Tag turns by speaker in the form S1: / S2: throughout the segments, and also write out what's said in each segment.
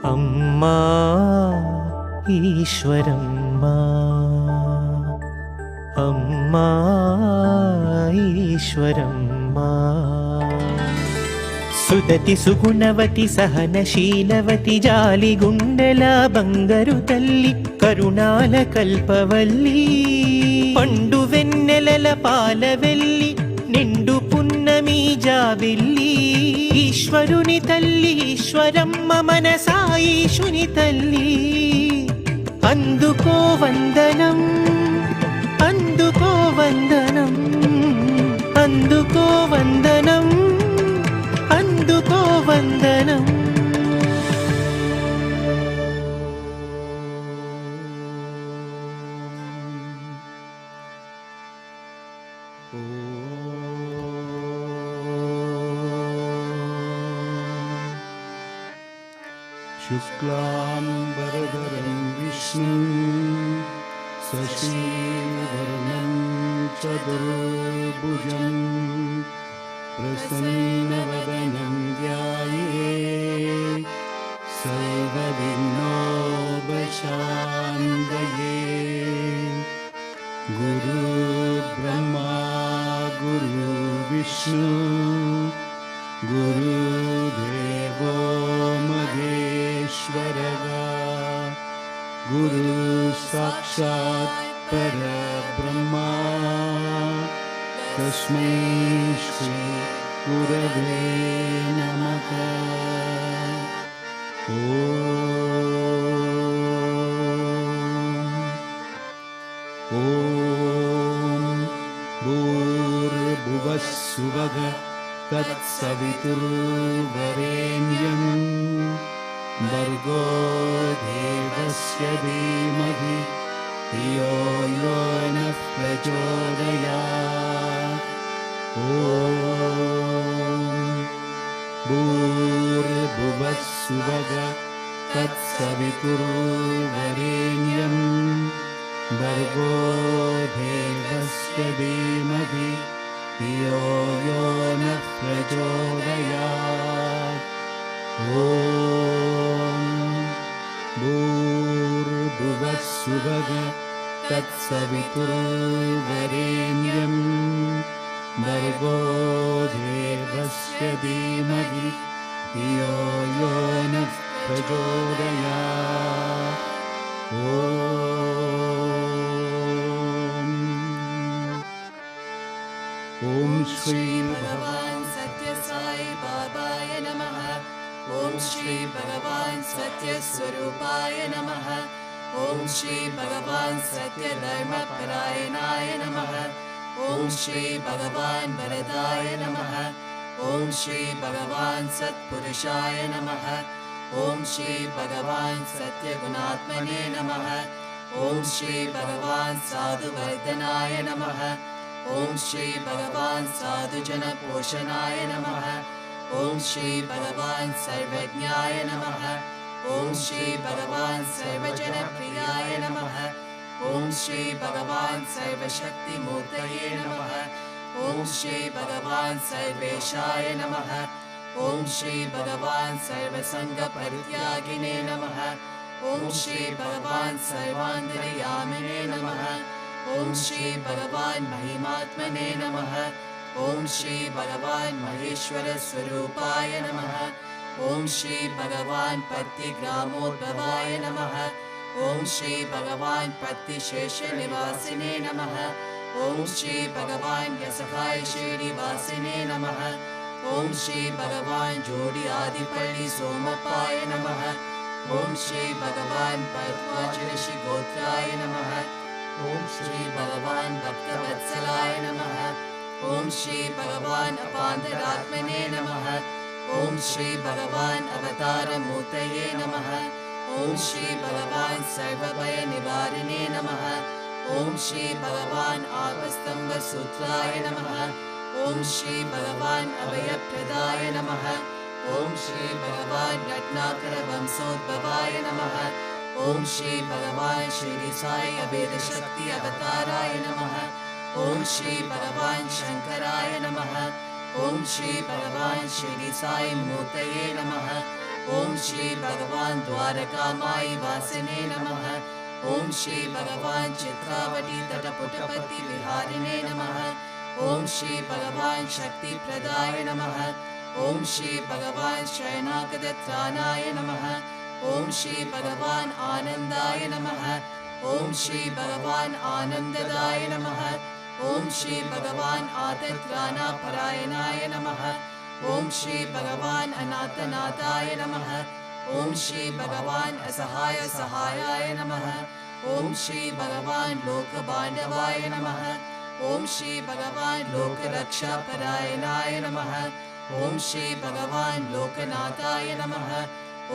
S1: अम्मा ईश्वरम्मा अम्मा ईश्वरम्मा सुदति सुगुणवति सहनशीलवति जालिगुंडल बंगरु तल्ली करुणाल कल्पवल्ली पंडु वेन्नेलल पालवेल्ली निंडु पुन्नमी जाबिल्ली ईश्वरुनि तल्ली ईश्वरम्म मनसाईशुनि तल्ली अंदुको वंदनम अंदुको वंदनम अंदुको वंदनम अंदुको वंदनम
S2: शुक्लांबरधरं विष्णुं शशिवर्णं चतुर्भुजं प्रसन्नवदनं ध्यायेत् सर्वविघ्नोपशान्तये। गुरुर्ब्रह्मा गुरुर्विष्णु गुरुदेवो महेश्वरः गुरु साक्षात् परब्रह्मा तस्मै श्री गुरवे नमः। ॐ भूर्भुवः स्वः तत्सवितुर्वरेण्यं भर्गो देवस्य धीमहि धियो यो नः प्रचोदयात्। ॐ भूर्भुवः स्वः तत्सवितुर्वरेण्यं भर्गो देवस्य धीमहि धियो यो नः प्रचोदयात्। ॐ भूर्भुवः स्वः तत्सवितुर्वरेण्यं भर्गो देवस्य धीमहि धियो यो नः प्रचोदयात्। ॐ श्री
S3: भगवान् सत्य साई बाबाय नमः। ॐ श्री भगवान् सत्य स्वरूपाय नमः। ॐ श्री भगवान् सत्य धर्मपरायणाय नमः। ॐ श्री भगवान् वरदाय नमः। ॐ श्री भगवान् सत्पुरुषाय नमः। ॐ श्री भगवान् सत्यगुणात्मने नमः। ॐ श्री भगवान् साधुवर्धनाय नमः। ॐ श्री भगवान् साधुजनपोषणाय नमः। ॐ श्री भगवान् सर्वज्ञाय नमः। ॐ श्री भगवान् सर्वजनप्रियाय नमः। ॐ श्री भगवान् सर्वशक्तिमूर्तये नमः। ॐ श्री भगवान् सर्वेशाय नमः। ॐ श्री भगवान् सर्वसङ्गपरित्यागिने नमः। ॐ श्री भगवान् सर्वान्तर्यामिने नमः। ॐ श्री भगवान् महिमात्मने नमः। ॐ श्री भगवान् महेश्वर स्वरूपाय नमः। ॐ श्री भगवान् पत्तिग्रामोद्भवाय नमः। ॐ श्री भगवान् पत्तिशेषनिवासिने नमः। ॐ श्री भगवान् यसहाय श्रीनिवासिने नमः। ॐ श्री भगवान् जोडि आदिपल्ली सोमप्पाय नमः। ॐ श्री भगवान् भरद्वाज गोत्राय नमः। ॐ श्री भगवान् भक्तवत्सलाय नमः। ॐ श्री भगवान् अपान्तरात्मने नमः। ॐ श्री भगवान् अवतारमूर्तये नमः। ॐ श्री भगवान् सर्वभयनिवारिणे नमः। ॐ श्री भगवान् आपस्तम्भसूत्राय नमः। ॐ श्री भगवान् अभयप्रदाय नमः। ॐ श्री भगवान् रत्नाकरवंशोद्भवाय नमः। ॐ श्री भगवान् श्री साई अभेदशक्ति अवताराय नमः। ॐ श्री भगवान् शंकराय नमः। ॐ श्री भगवान् श्री साई मूर्तये नमः। ॐ श्री भगवान् द्वारकामायि वासिने नमः। ॐ श्री भगवान् चित्रावटी तटपुटपति विहारिणे नमः। ॐ श्री भगवान् शक्तिप्रदाय नमः। ॐ श्री भगवान् शयनागतत्राणाय नमः। ॐ श्री भगवान् आनन्दाय नमः। ॐ श्री भगवान् आनन्ददाय नमः। ॐ श्री भगवान् आतत्राणपरायणाय नमः। ॐ श्री भगवान् अनाथनाथाय नमः। ॐ श्री भगवान् असहाय सहायाय नमः। ॐ श्री भगवान् लोकबान्धवाय नमः। ॐ श्री भगवान् लोकरक्षापरायणाय नमः। ॐ श्री भगवान् लोकनाथाय नमः।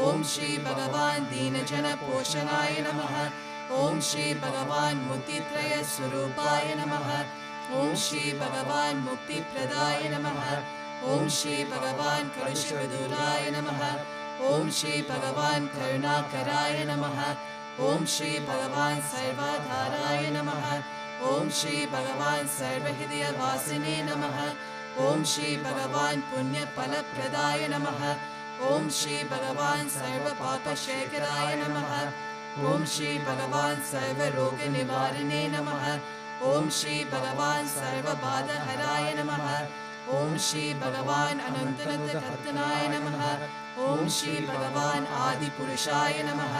S3: ॐ श्री भगवान् दीनजनपोषणाय नमः। ॐ श्री भगवान् मुक्तित्रयस्वरूपाय नमः। ॐ श्री भगवान् मुक्तिप्रदाय नमः। ॐ श्री भगवान् कलुषविदूराय नमः। ॐ श्री भगवान् करुणाकराय नमः। ॐ श्री भगवान् सर्वाधाराय नमः। ॐ श्री भगवान् सर्वहृदयवासिने नमः। ॐ श्री भगवान् पुण्यफलप्रदाय नमः। ॐ श्री भगवान् सर्वपापशेखराय नमः। ॐ श्री भगवान् सर्वरोगनिवारिणे नमः। ॐ श्री भगवान् सर्वबाधहराय नमः। ॐ श्री भगवान् अनन्तनतकर्तनाय नमः। ॐ श्री भगवान् आदिपुरुषाय नमः।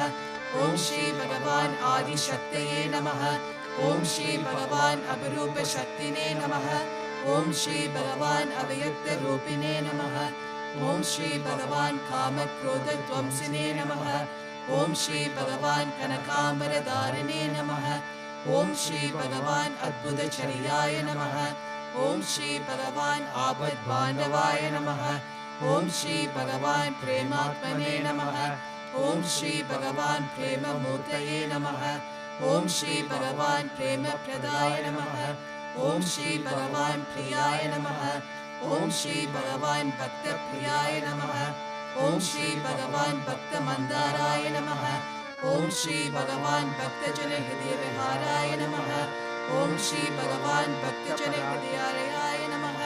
S3: ॐ श्री भगवान् आदिशक्तये नमः। ॐ श्री भगवान् अपरूपशक्तिने नमः। ॐ श्री भगवान् अव्यक्तरूपिणे नमः। ॐ श्री भगवान् कामक्रोधध्वंसिने नमः। ॐ श्री भगवान् कनकाम्बरधारिणे नमः। ॐ श्री भगवान् अद्भुतचर्याय नमः। ॐ श्री भगवान् आपद्बान्धवाय नमः। ॐ श्री भगवान् प्रेमात्मने नमः। ॐ श्री भगवान् प्रेममूर्तये नमः। ॐ श्री भगवान् प्रेमप्रदाय नमः। ॐ श्री भगवान् प्रियाय नमः। ॐ श्री भगवान् भक्तप्रियाय नमः। ॐ श्री भगवान् भक्तमन्दाराय नमः। ॐ श्री भगवान् भक्तजनहृदयविहाराय नमः। ॐ श्री भगवान् भक्तजनहृदयालयाय नमः।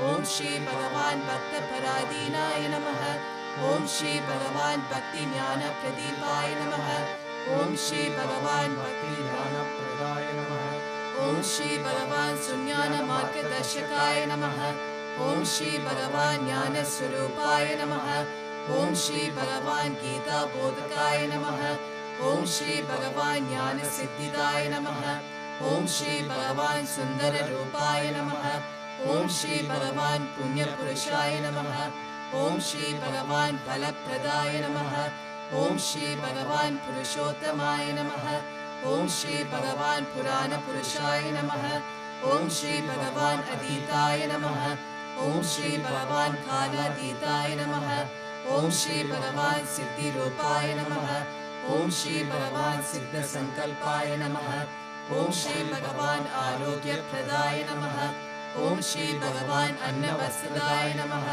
S3: ॐ श्री भगवान् भक्तपराधीनाय नमः। ॐ श्री भगवान् भक्तिज्ञानप्रदीपाय नमः। ॐ श्री भगवान् भक्तिज्ञानप्रदाय नमः। ॐ श्री भगवान् सुज्ञानमार्गदर्शकाय नमः। ॐ श्री भगवान् ज्ञानस्वरूपाय नमः। ॐ श्री भगवान् गीताबोधकाय नमः। ॐ श्री भगवान् ज्ञानसिद्धिदाय नमः। ॐ श्री भगवान् सुन्दररूपाय नमः। ॐ श्री भगवान् पुण्यपुरुषाय नमः। ॐ श्री भगवान् फलप्रदाय नमः। ॐ श्री भगवान् पुरुषोत्तमाय नमः। ॐ श्री भगवान् पुराणपुरुषाय नमः। ॐ श्री भगवान् अतीताय नमः। ॐ श्री भगवान् कालातीताय नमः। ॐ श्री भगवान् सिद्धिरूपाय नमः। ॐ श्री भगवान् सिद्धसङ्कल्पाय नमः। ॐ श्री भगवान् आरोग्यप्रदाय नमः। ॐ श्री भगवान् अन्नवस्त्रदाय नमः।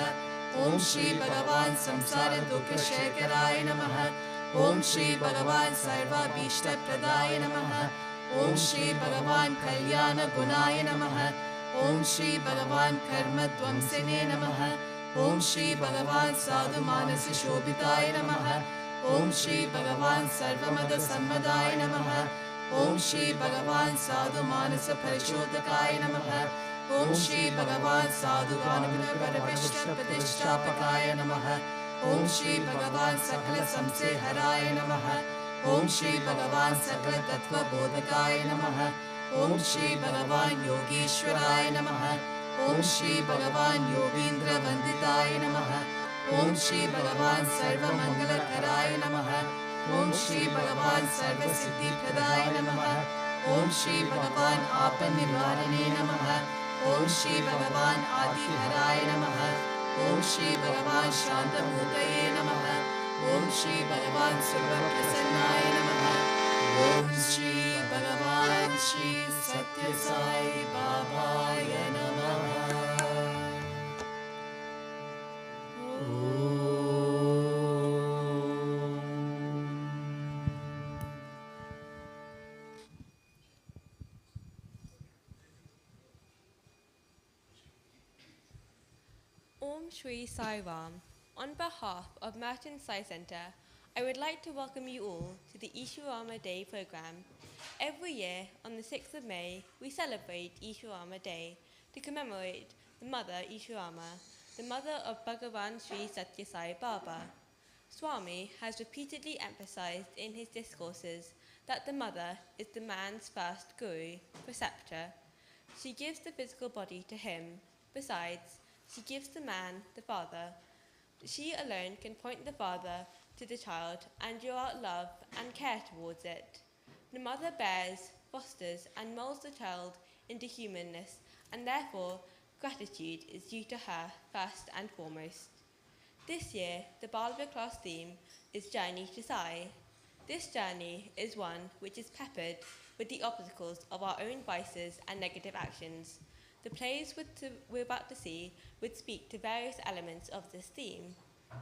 S3: ॐ श्री भगवान् संसारदुःखशेखराय नमः। ॐ श्री भगवान् सर्वाभीष्टप्रदाय नमः। ॐ श्री भगवान् कल्याणगुणाय नमः। ॐ श्री भगवान् कर्मध्वंसिने नमः। ॐ श्री भगवान् साधुमानसशोभिताय नमः। ॐ श्री भगवान् सर्वमतसम्मदाय नमः। ॐ श्री भगवान् साधुमानसपरिशोधकाय नमः। ॐ श्री भगवान् साधुगानप्रतिष्ठापकाय नमः। ॐ श्री भगवान् सकलसंशयहराय नमः। ॐ श्री भगवान् सकलतत्त्वबोधकाय नमः। ॐ श्री भगवान् योगीश्वराय नमः। ॐ श्री भगवान् योगीन्द्रवन्दिताय नमः। ॐ श्री भगवान् सर्वमङ्गलकराय नमः। ॐ श्री भगवान् सर्वसिद्धिप्रदाय नमः। ॐ श्री भगवान् आपन्निवारणे नमः। ॐ श्री भगवान् आदिहराय नमः। ॐ श्री भगवान् शान्तमूर्तये नमः। ॐ श्री भगवान् सर्वप्रसन्नाय नमः। ॐ श्री भगवान् श्री सत्य साई बाबाय नमः।
S4: Om Shri Sai Ram. On behalf of Merton Sai Centre, I would like to welcome you all to the Ishwaramma Day programme. Every year, on the 6th of May, we celebrate Ishwaramma Day to commemorate the mother Ishwaramma, the mother of Bhagavan Sri Sathya Sai Baba. Swami has repeatedly emphasized in his discourses that the mother is the man's first guru, preceptor. She gives the physical body to him. Besides, she gives the man the father. She alone can point the father to the child and draw out love and care towards it. The mother bears, fosters, and molds the child into humanness, and therefore gratitude is due to her first and foremost. This year, the Bal Vikas theme is Journey to Sai. This journey is one which is peppered with the obstacles of our own vices and negative actions. The plays we're about to see would speak to various elements of this theme.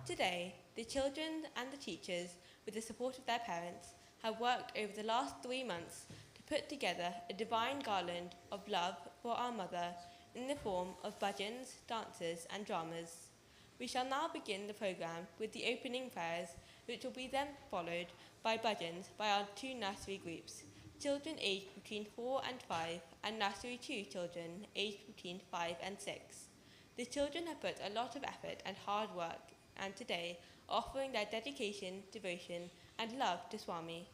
S4: Today, the children and the teachers, with the support of their parents, have worked over the last 3 months to put together a divine garland of love for our mother in the form of bhajans, dances and dramas. We shall now begin the programme with the opening prayers, which will be then followed by bhajans by our 2 nursery groups, children aged between 4 and 5 and nursery 2 children aged between 5 and 6. The children have put a lot of effort and hard work and today are offering their dedication, devotion and love to Swami.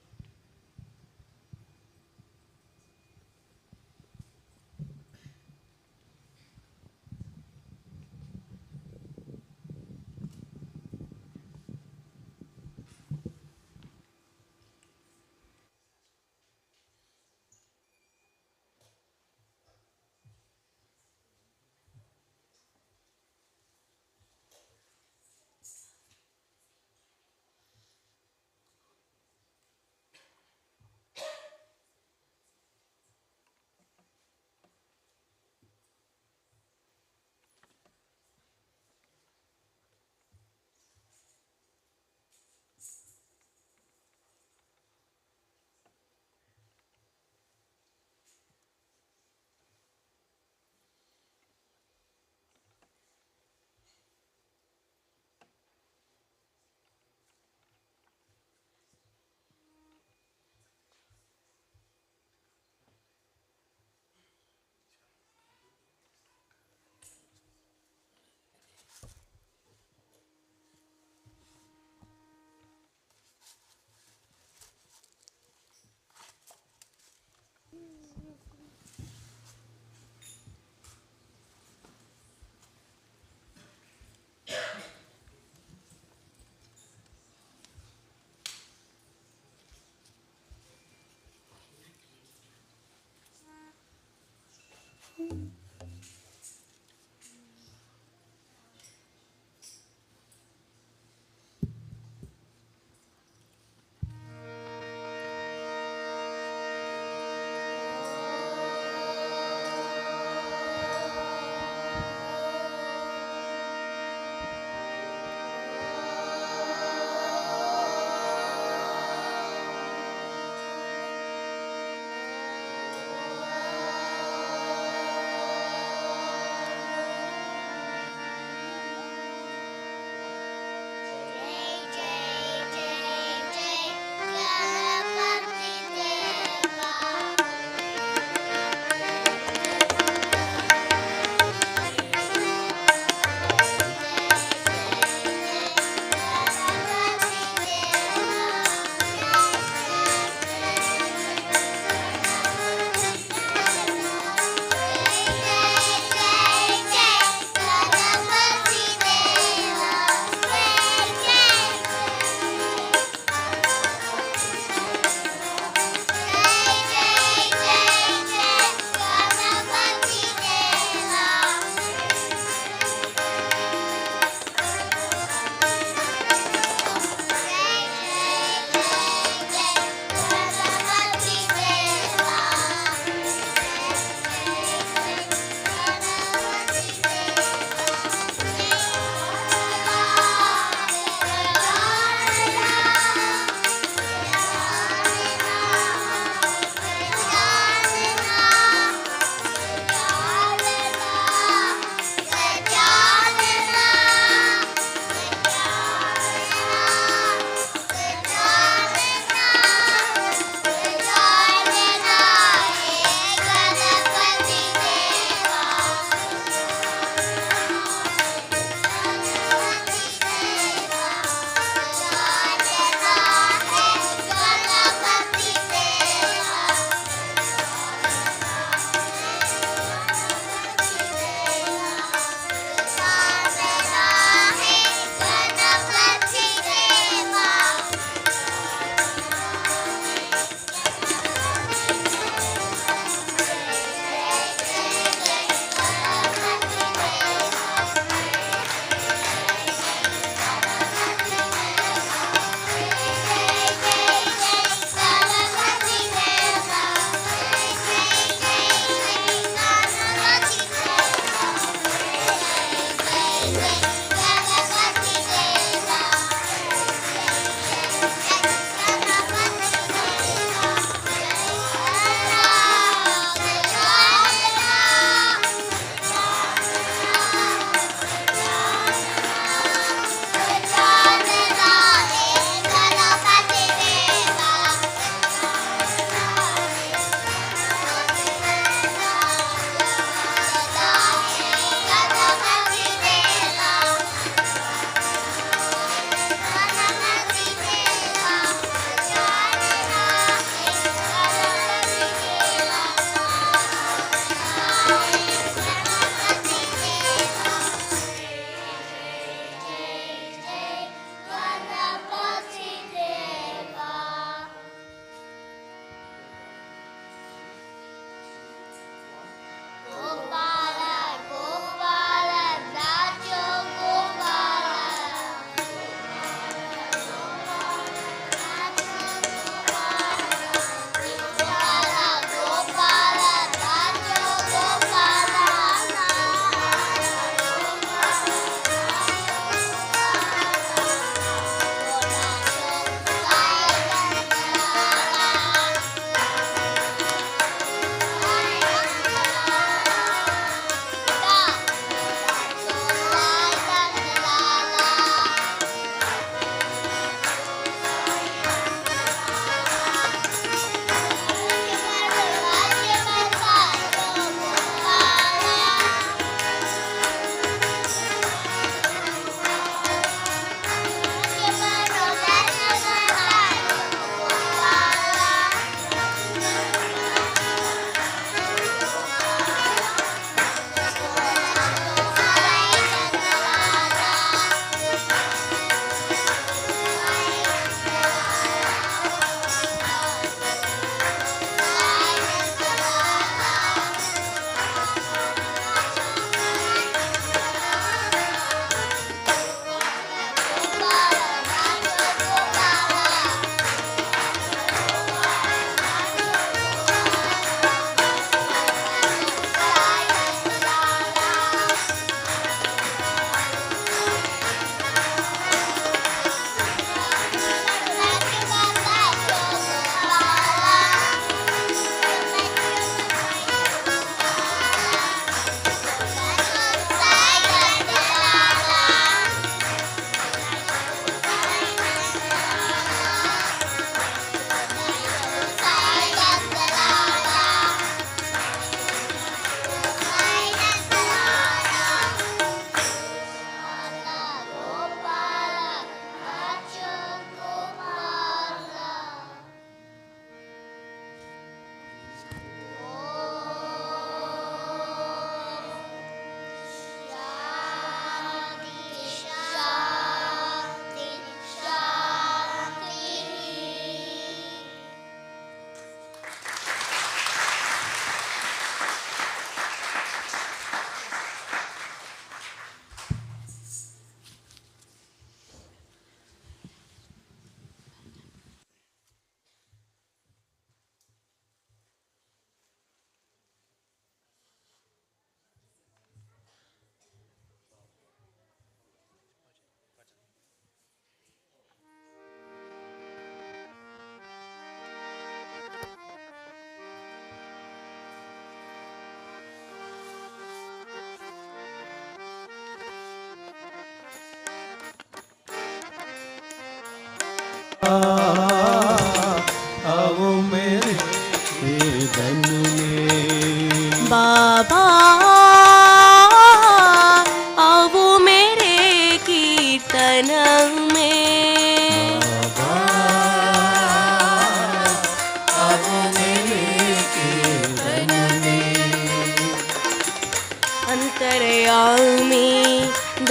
S5: अंतरयामी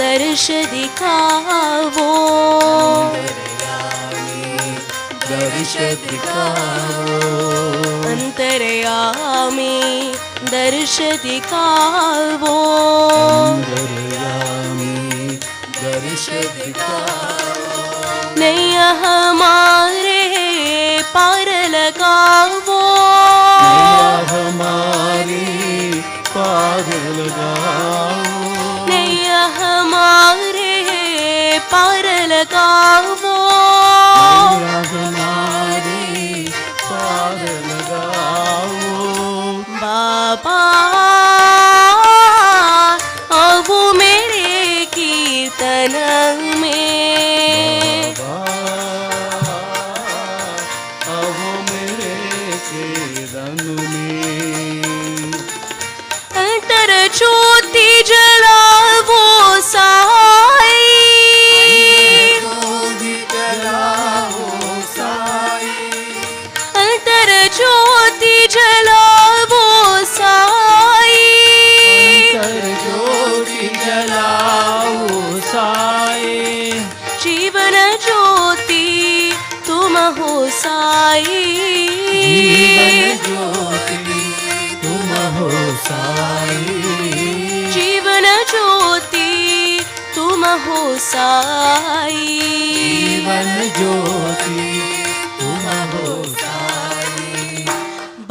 S5: दर्श दिखावो
S2: दर्श दिखाओ
S5: अंतरयामी दर्श दिखावो
S2: अंतर्यामी दर्श दिखाओ
S5: नैया हमारे पार लगावो
S2: हमारी पार लगाओ
S5: नैया हमारे पार लगावो
S2: हमारी पार लगाओ
S5: बाबा आओ मेरे कीर्तन में
S2: अब मेरे कीर्तन में
S5: अंतर ज्योति जलावो साई अंतर ज्योति जलावो साई
S2: ज्योति जलाओ साए
S5: जीवन ज्योति तुम हो साई
S2: ज्योति तुम हो साई
S5: जीवन ज्योति तुम हो साई
S2: जीवन ज्योति तुम हो साई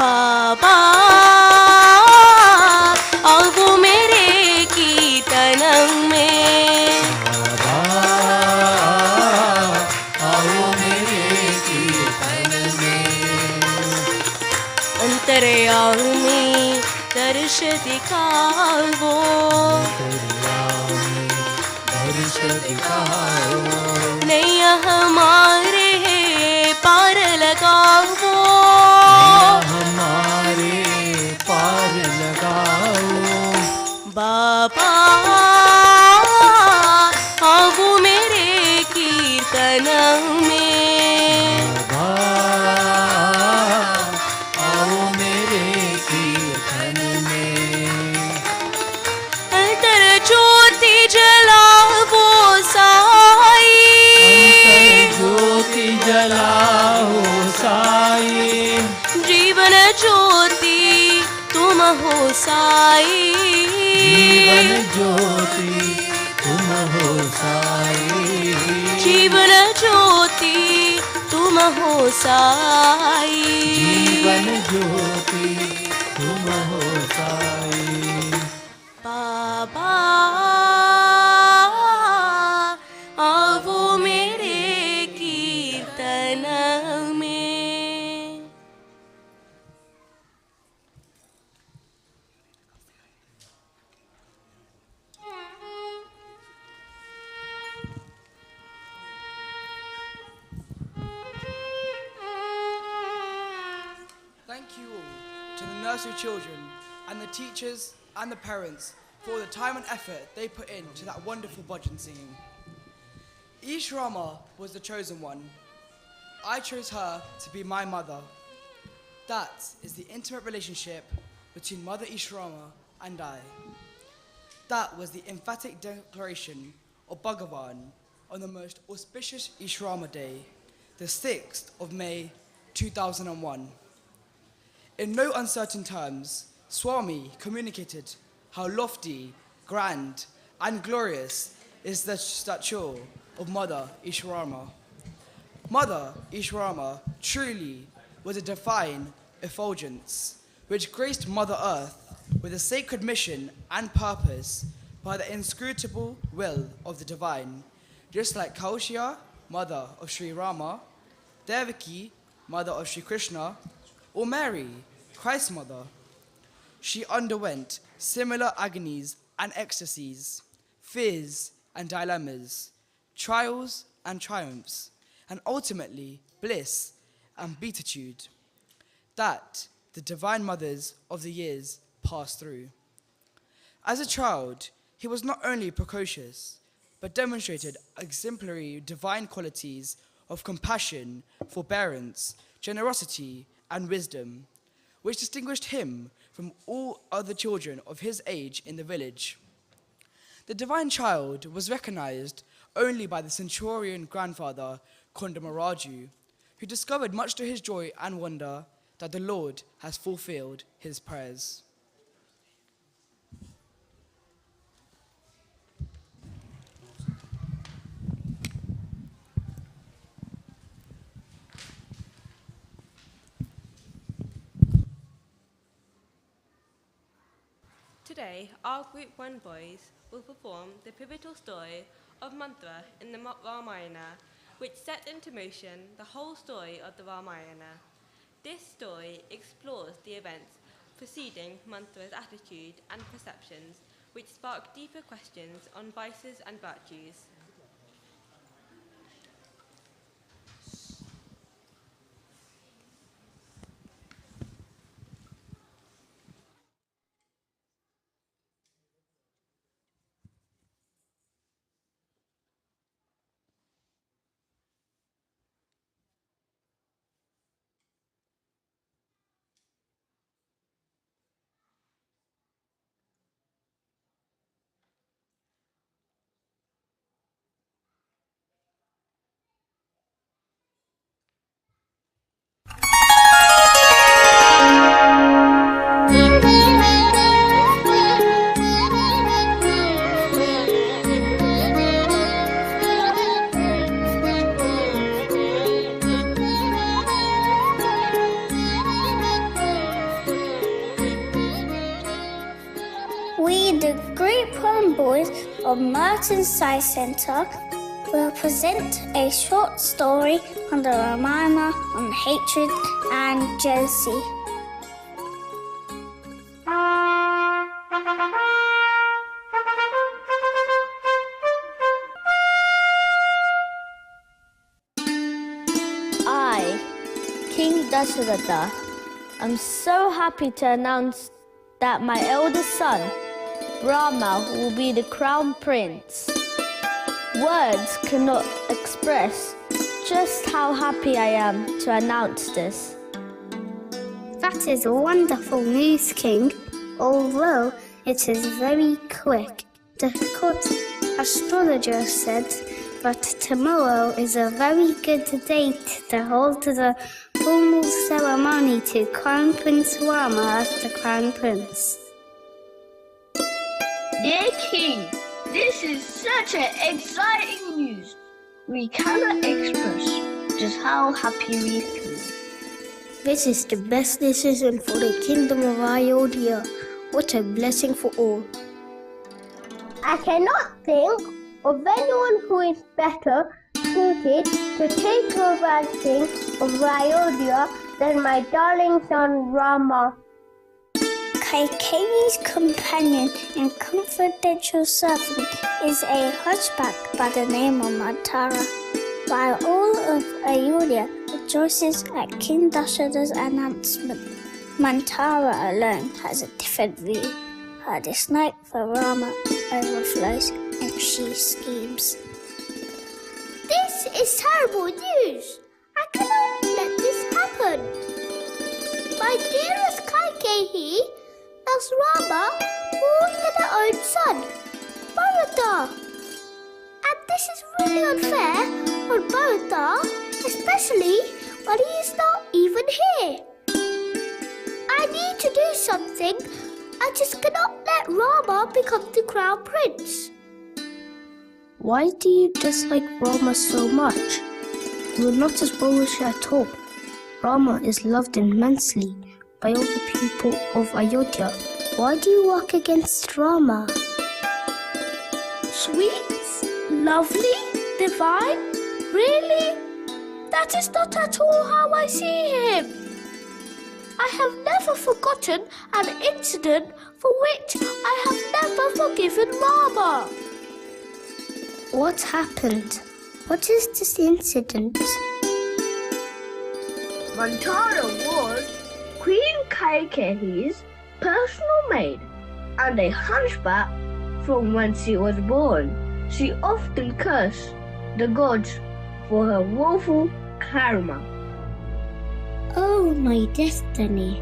S5: बाबा आओ मेरे कीर्तन में
S2: आओ मेरे कीर्तन में
S5: अंतरयामी दर्श दिखावो
S2: दर्श दिखाओ
S5: नैया हमारे पार लगावो
S2: हमारे पार लगाओ
S5: बाबा आओ मेरे कीर्तन में
S2: आओ मेरे कीर्तन में
S5: अंतर ज्योति जलावो साई
S2: ज्योति जलाओ साई
S5: जीवन ज्योति तुम हो साई
S2: जीवन ज्योति तुम हो साई
S5: जीवन ज्योति तुम हो साई
S2: जीवन ज्योति तुम हो साई
S5: बाबा आओ मेरे कीर्तन में
S6: Thank you all to the nursery children and the teachers and the parents for the time and effort they put into that wonderful bhajan singing. Ishwaramma was the chosen one. I chose her to be my mother. That is the intimate relationship between Mother Ishwaramma and I. That was the emphatic declaration of Bhagavan on the most auspicious Ishwaramma Day, the 6th of May 2001. In no uncertain terms, Swami communicated how lofty, grand, and glorious is the stature of Mother Ishwaramma. Mother Ishwaramma truly was a divine effulgence which graced Mother Earth with a sacred mission and purpose by the inscrutable will of the divine, just like Kaushya, mother of Sri Rama, Devaki, mother of Sri Krishna, or Mary, Christ's mother. She underwent similar agonies and ecstasies, fears and dilemmas, trials and triumphs, and ultimately bliss and beatitude that the divine mothers of the years passed through. As a child, he was not only precocious, but demonstrated exemplary divine qualities of compassion, forbearance, generosity, and wisdom, which distinguished him from all other children of his age in the village. The divine child was recognized only by the centurion grandfather Kondamaraju, who discovered much to his joy and wonder that the Lord has fulfilled his prayers.
S4: Today, our Group 1 boys will perform the pivotal story of Mantara in the Ramayana, which set into motion the whole story of the Ramayana. This story explores the events preceding Mantara's attitude and perceptions, which spark deeper questions on vices and virtues.
S7: We, the Group 1 boys of Merton Sai Centre, will present a short story on the Ramayana on hatred and jealousy.
S8: I, King Dasharatha, am so happy to announce that my eldest son, Rama, will be the crown prince. Words cannot express just how happy I am to announce this.
S7: That is wonderful news, King. Although it is very quick, the court astrologer said that tomorrow is a very good date to hold the formal ceremony to crown Prince Rama as the crown prince.
S9: Dear King, this is such an exciting news. We cannot express just how happy we feel.
S7: This is the best decision for the kingdom of Ayodhya. What a blessing for all.
S9: I cannot think of anyone who is better suited to take over as king of Ayodhya than my darling son Rama.
S7: Kaikeyi's companion and confidential servant is a hunchback by the name of Mantara. While all of Ayodhya rejoices at King Dasharatha's announcement, Mantara alone has a different view. Her dislike for Rama overflows and she schemes.
S9: This is terrible news. I cannot let this happen. My dearest Kaikeyi loves Rama more than her own son, Bharata. And this is really unfair on Bharata, especially when he is not even here. I need to do something. I just cannot let Rama become the crown prince.
S7: Why do you dislike Rama so much? You are not as bullish at all. Rama is loved immensely by all the people of Ayodhya. Why do you work against Rama?
S9: Sweet, lovely, divine? Really? That is not at all how I see him. I have never forgotten an incident for which I have never forgiven Rama.
S7: What happened? What is this incident?
S9: Mantara was Queen Kaikeyi's personal maid and a hunchback from when she was born. She often cursed the gods for her woeful karma.
S7: Oh, my destiny.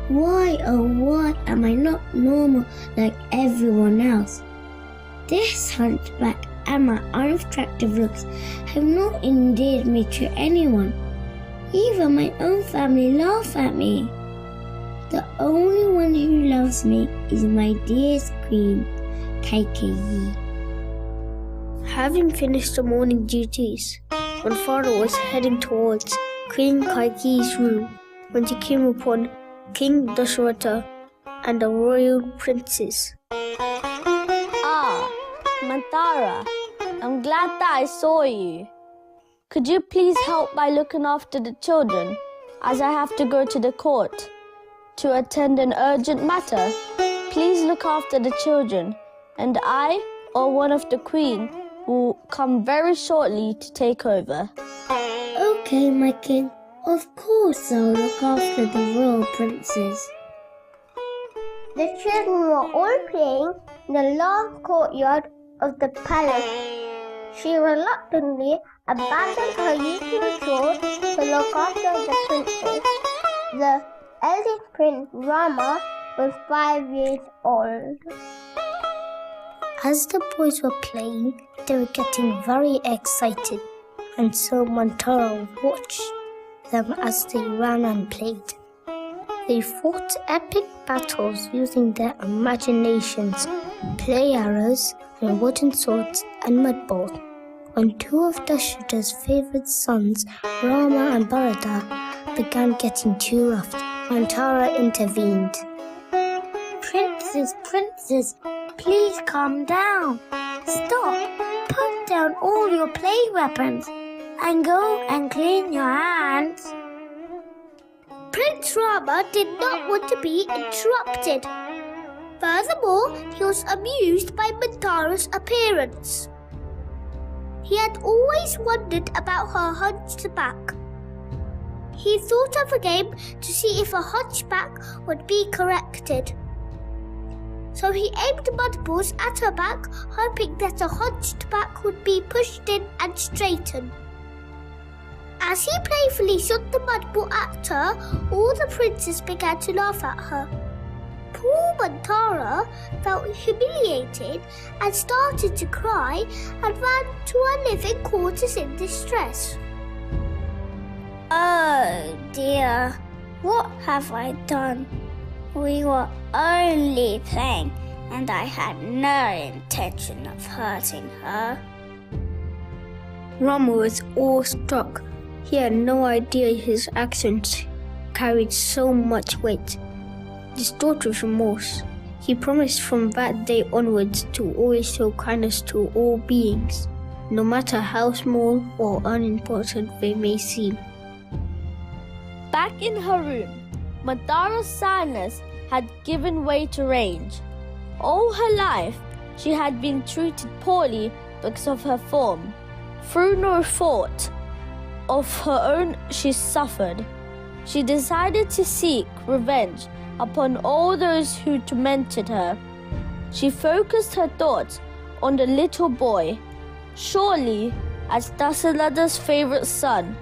S7: Why, oh why am I not normal like everyone else? This hunchback and my unattractive looks have not endeared me to anyone. Even my own family laugh at me. The only one who loves me is my dearest queen, Kaikeyi. Having finished the morning duties, Mantara was heading towards Queen Kaikeyi's room when she came upon King Dasharatha and the royal princes.
S8: Ah, Mantara, I'm glad that I saw you. Could you please help by looking after the children, as I have to go to the court to attend an urgent matter? Please look after the children, and I, or one of the queen, will come very shortly to take over.
S7: Okay, my king. Of course I'll look after the royal princes. The children were all playing in the large courtyard of the palace. She reluctantly abandoned her usual chore to look after the princes. The eldest prince, Rama, was 5 years old. As the boys were playing, they were getting very excited, and so Mantara watched them as they ran and played. They fought epic battles using their imaginations, play arrows and wooden swords and mud balls. When two of Dasharatha's favorite sons, Rama and Bharata, began getting too rough, Mantara intervened. Princes, please calm down. Stop. Put down all your play weapons and go and clean your hands. Prince Rama did not want to be interrupted. Furthermore, he was amused by Mantara's appearance. He had always wondered about her hunched back. He thought of a game to see if a hunchback would be corrected. So he aimed mud balls at her back, hoping that a hunched back would be pushed in and straightened. As he playfully shot the mud ball at her, all the princes began to laugh at her. Poor Mantara felt humiliated and started to cry and ran to her living quarters in distress. Oh dear, what have I done? We were only playing, and I had no intention of hurting her. Rama was awestruck. He had no idea his actions carried so much weight. Distraught with remorse, he promised from that day onwards to always show kindness to all beings, no matter how small or unimportant they may seem.
S8: Back in her room, Mantara's sadness had given way to rage. All her life, she had been treated poorly because of her form. Through no fault of her own, she suffered. She decided to seek revenge upon all those who tormented her. She focused her thoughts on the little boy. Surely, as Dasharatha's favorite son,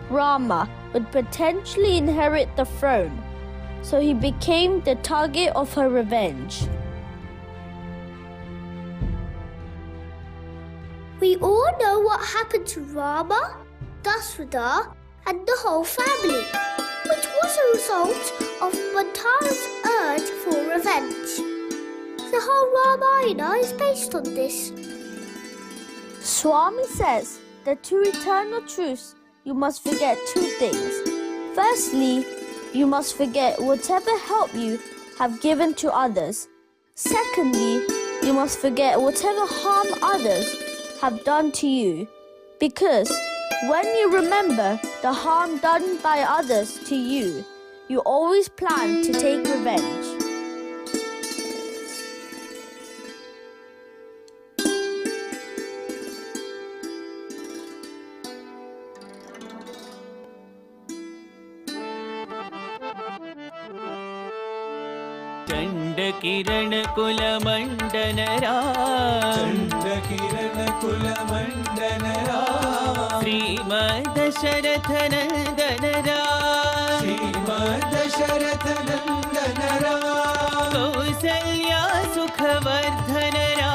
S8: Rama would potentially inherit the throne, so he became the target of her revenge.
S7: We all know what happened to Rama, Dasharatha, and the whole family, which was a result of Mantara's urge for revenge. The whole Ramayana is based on this.
S8: Swami says that to eternal truths, you must forget two things. Firstly, you must forget whatever help you have given to others. Secondly, you must forget whatever harm others have done to you. Because when you remember the harm done by others to you, you always plan to take revenge.
S1: चंडकिरण कुलमंडनरा
S2: चंडकिरण कुलमंडनरा
S1: श्रीमदशरथ नंदनरा
S2: श्रीमदशरथ नंदनरा
S1: Kausalya सुखवर्धनरा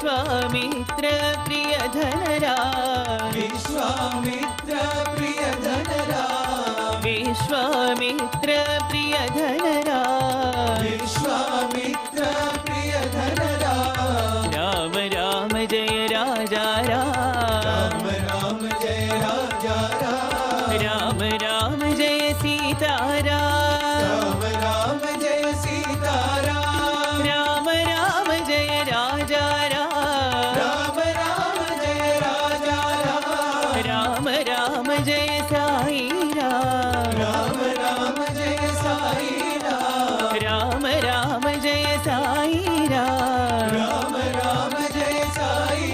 S1: Vishwamitra प्रिय धनराज
S2: विश्वामित्र प्रिय धनराज
S1: विश्वामित्र प्रिय धनराज
S2: विश्वामित्र प्रिय धनराज
S1: राम राम जय राजा राम
S2: राम जय राजा
S1: राम राम जय सीताराम
S2: राम जय सीताराम
S1: राम राम जय राजा
S2: राम जय राजा
S1: राम राम जय साई
S2: राम जय साई
S1: राम राम जय साई
S2: राम जय साई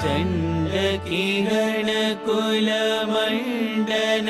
S1: चंड किरण कुल मंडन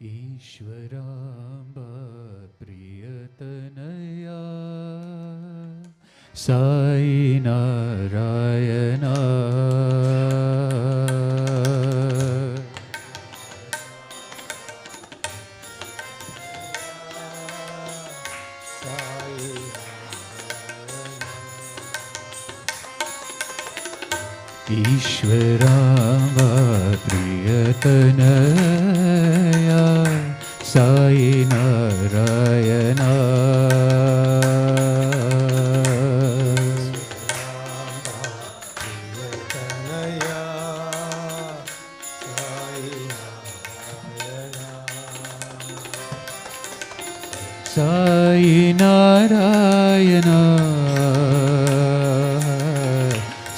S10: ईश्वराम्बा प्रियतनया साई नारायणा ईश्वराम्बा प्रियतनया साई नारायणा साई नारायणा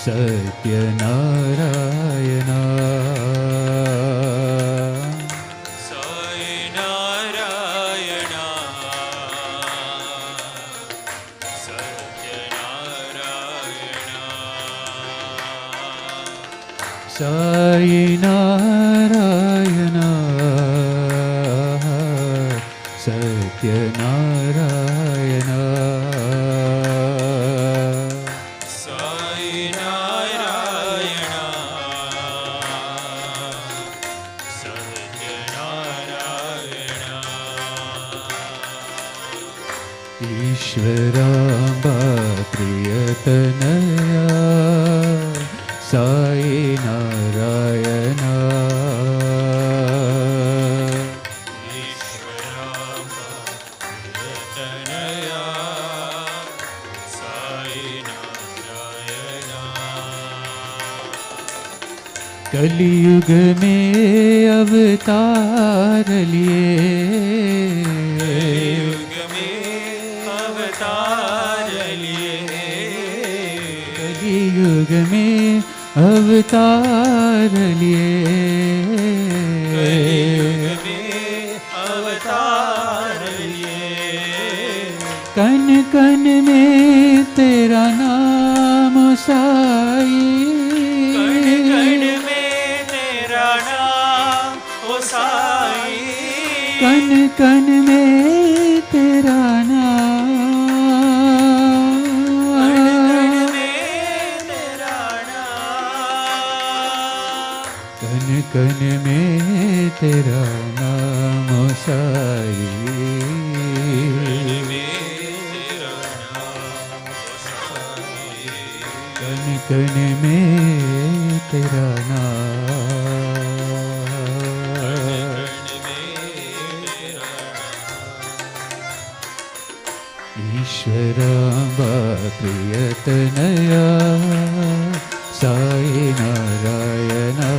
S10: सत्य नारायणा साई नारायणा सत्य नारायणा साई नारायणा सत्य नारायणा ईश्वराम्बा प्रियतनया साई नारायणा ईश्वराम्बा प्रियतनया साई नारायणा कलियुग में अवतार लिए कलियुग में अवतार लिए कन कन में तेरा नाम साई कन में तेरा नाम ओ साई कन कन में तेरा नाम कन में तेरा नाम साई कन कन में तेरा नाम ईश्वराम्बा प्रियतनया साई नारायणा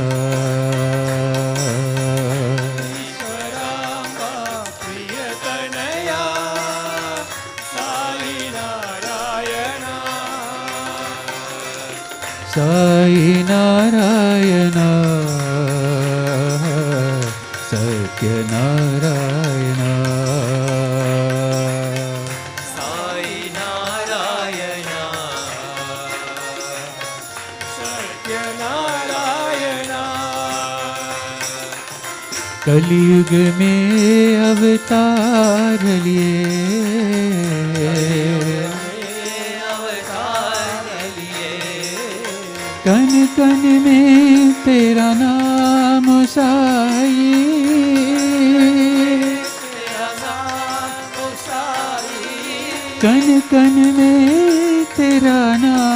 S10: साई नारायणा सत्य नारायणा साई नारायणा कलयुग में अवतार लिए, कन कन में तेरा नाम साई, कन कन में तेरा नाम,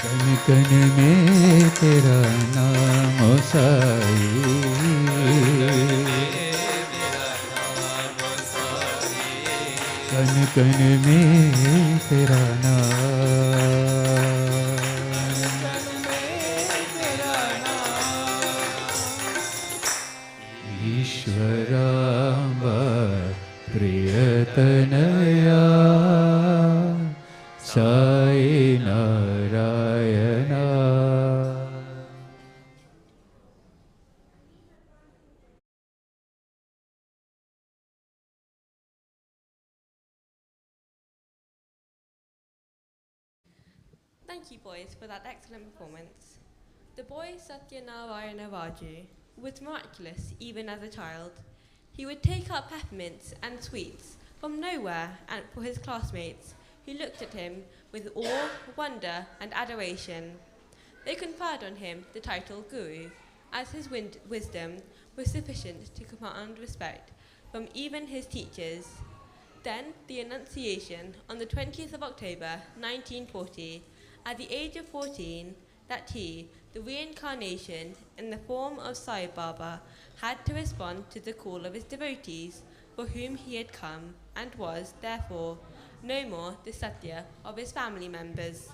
S10: कन कन में तेरा नाम साई, कन कन में तेरा नाम। ईश्वराम्ब प्रियतनया Sai Narayana.
S4: Thank you, boys, for that excellent performance. The boy Sathya Raju was miraculous even as a child. He would take up peppermints and sweets from nowhere and for his classmates, who looked at him with awe, wonder, and adoration. They conferred on him the title Guru, as his wisdom was sufficient to command respect from even his teachers. Then the Annunciation on the 20th of October 1940, at the age of 14, that he, the reincarnation in the form of Sai Baba, had to respond to the call of his devotees, for whom he had come, and was, therefore, no more the Sathya of his family members.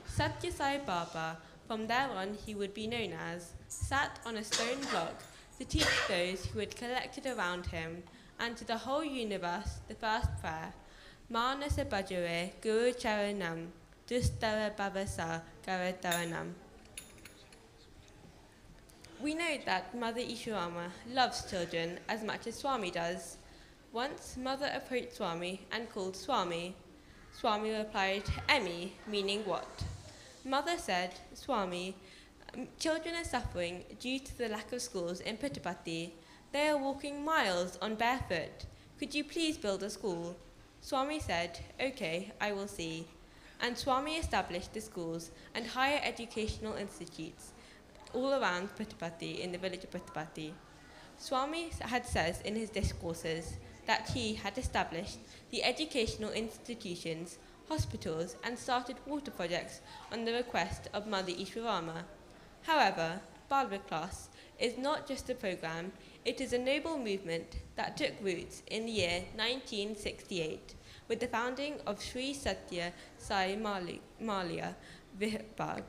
S4: Sathya Sai Baba, from there on he would be known as, sat on a stone block to teach those who had collected around him, and to the whole universe, the first prayer, Manasa Bhajare Guru Charanam, Dustara Babasa Garataranam. We know that Mother Ishwaramma loves children as much as Swami does. Once Mother approached Swami and called Swami. Swami replied, Emmy, meaning what? Mother said, Swami, children are suffering due to the lack of schools in Puttaparthi. They are walking miles on barefoot. Could you please build a school? Swami said, okay, I will see. And Swami established the schools and higher educational institutes all around Puttaparthi, in the village of Puttaparthi. Swami had says in his discourses that he had established the educational institutions, hospitals, and started water projects on the request of Mother Ishwaramma. However, Bal Vikas is not just a program, it is a noble movement that took roots in the year 1968 with the founding of Sri Sathya Sai Malia Vibhag.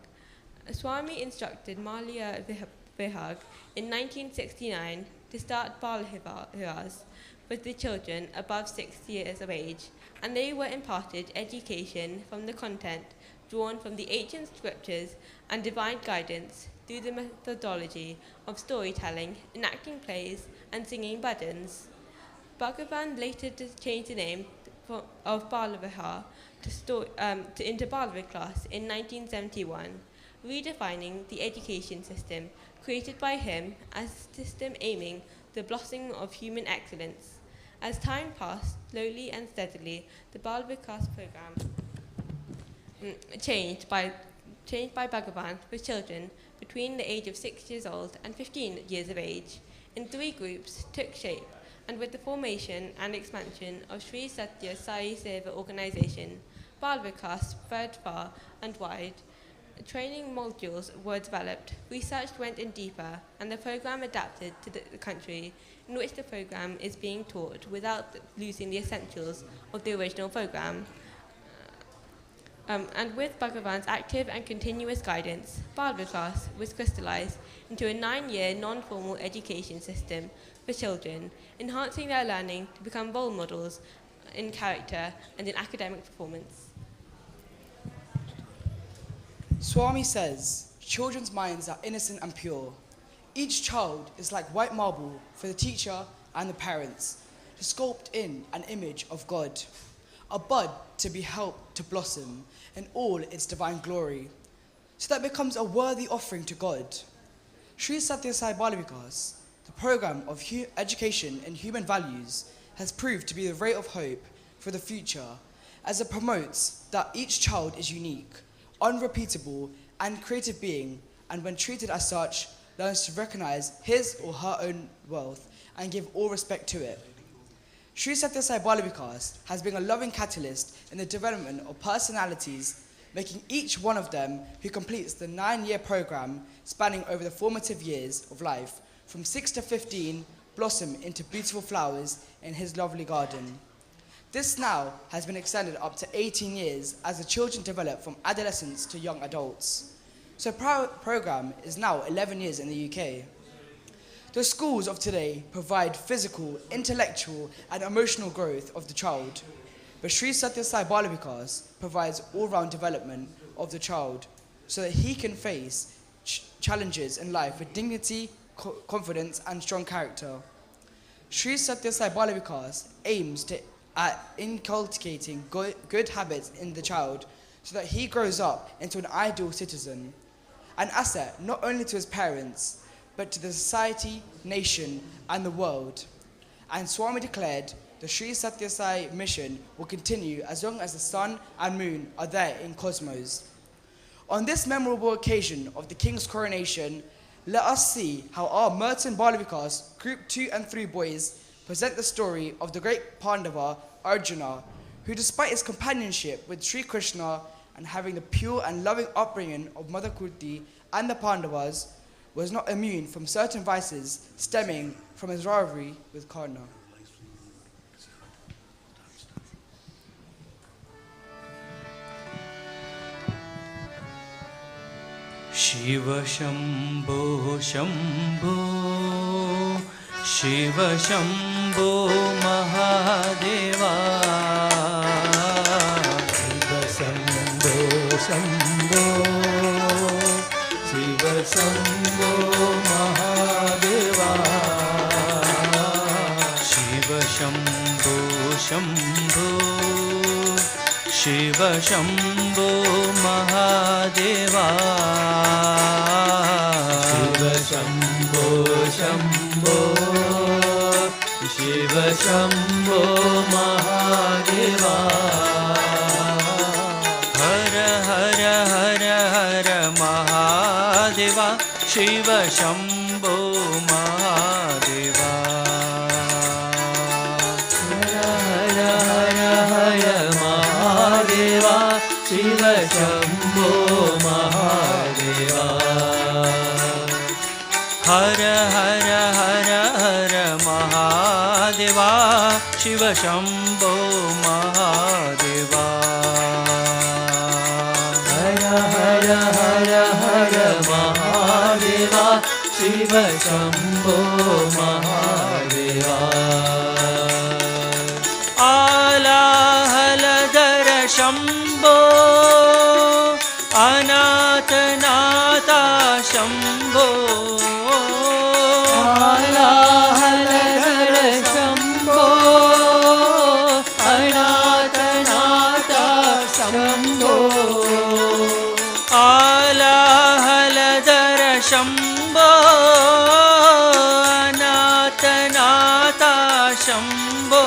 S4: Swami instructed Malia Vibhag in 1969 to start Bal Vikas with the children above 6 years of age, and they were imparted education from the content drawn from the ancient scriptures and divine guidance through the methodology of storytelling, enacting plays, and singing bhajans. Bhagavan later changed the name of Bal Vikas into Bal Vikas in 1971, redefining the education system created by him as a system aiming the blossoming of human excellence. As time passed, slowly and steadily, the Bal Vikas program changed by Bhagavan with children between the age of 6 years old and 15 years of age, in 3 groups took shape, and with the formation and expansion of Sri Sathya Sai Seva organization, Bal Vikas spread far and wide. Training modules were developed, research went in deeper, and the program adapted to the country in which the program is being taught without losing the essentials of the original program. And with Bhagavan's active and continuous guidance, Bal Vikas was crystallized into a 9-year non-formal education system for children, enhancing their learning to become role models in character and in academic performance.
S6: Swami says, children's minds are innocent and pure. Each child is like white marble for the teacher and the parents to sculpt in an image of God. a bud to be helped to blossom in all its divine glory, so that it becomes a worthy offering to God. Sri Sathya Sai Bal Vikas, the program of education in human values, has proved to be the ray of hope for the future, as it promotes that each child is unique, unrepeatable, and creative being, and when treated as such, learns to recognize his or her own worth and give all respect to it. Sri Sathya Sai Bal Vikas has been a loving catalyst in the development of personalities, making each one of them who completes the 9-year program spanning over the formative years of life, from 6 to 15, blossom into beautiful flowers in his lovely garden. This now has been extended up to 18 years as the children develop from adolescents to young adults. So program is now 11 years in the UK. The schools of today provide physical, intellectual, and emotional growth of the child, but Sri Sathya Sai Bal Vikas provides all-round development of the child so that he can face challenges in life with dignity, confidence, and strong character. Sri Sathya Sai Bal Vikas aims at inculcating good habits in the child so that he grows up into an ideal citizen, an asset not only to his parents, but to the society, nation, and the world. And Swami declared the Sri Sathya Sai mission will continue as long as the sun and moon are there in cosmos. On this memorable occasion of the King's coronation, let us see how our Merton Bal Vikas Group 2 and 3 boys present the story of the great Pandava, Arjuna, who despite his companionship with Sri Krishna and having the pure and loving upbringing of Mother Kunti and the Pandavas, was not immune from certain vices stemming from his rivalry with Karna.
S1: Shiva Shambho Shambho, Shiva Shambho Mahadeva, Shiva Shambho Shambho, Shiva Shambho Mahadeva, Shiva Shambho Shambho, Shiva Shambho Mahadeva, Shiva Shambho Shambho, Shiva Shambho Mahadeva, Hara Hara Hara Hara Mahadeva, Shiva Shambho Mahadeva, Hara Hara Hara Hara Mahadeva, Shiva Shambho Mahadeva, Hara Hara Hara Hara Mahadeva, Shiva Shambho Mahadeva, Hara Hara Hara Hara Mahadeva, Shiva Shambho Mahadeva, Ala Haladara Shambho, Anatanata Shambho, Ala Haladara Shambho, Anatanata Shambho, Ala Haladara Shambho, Anatanata Shambho,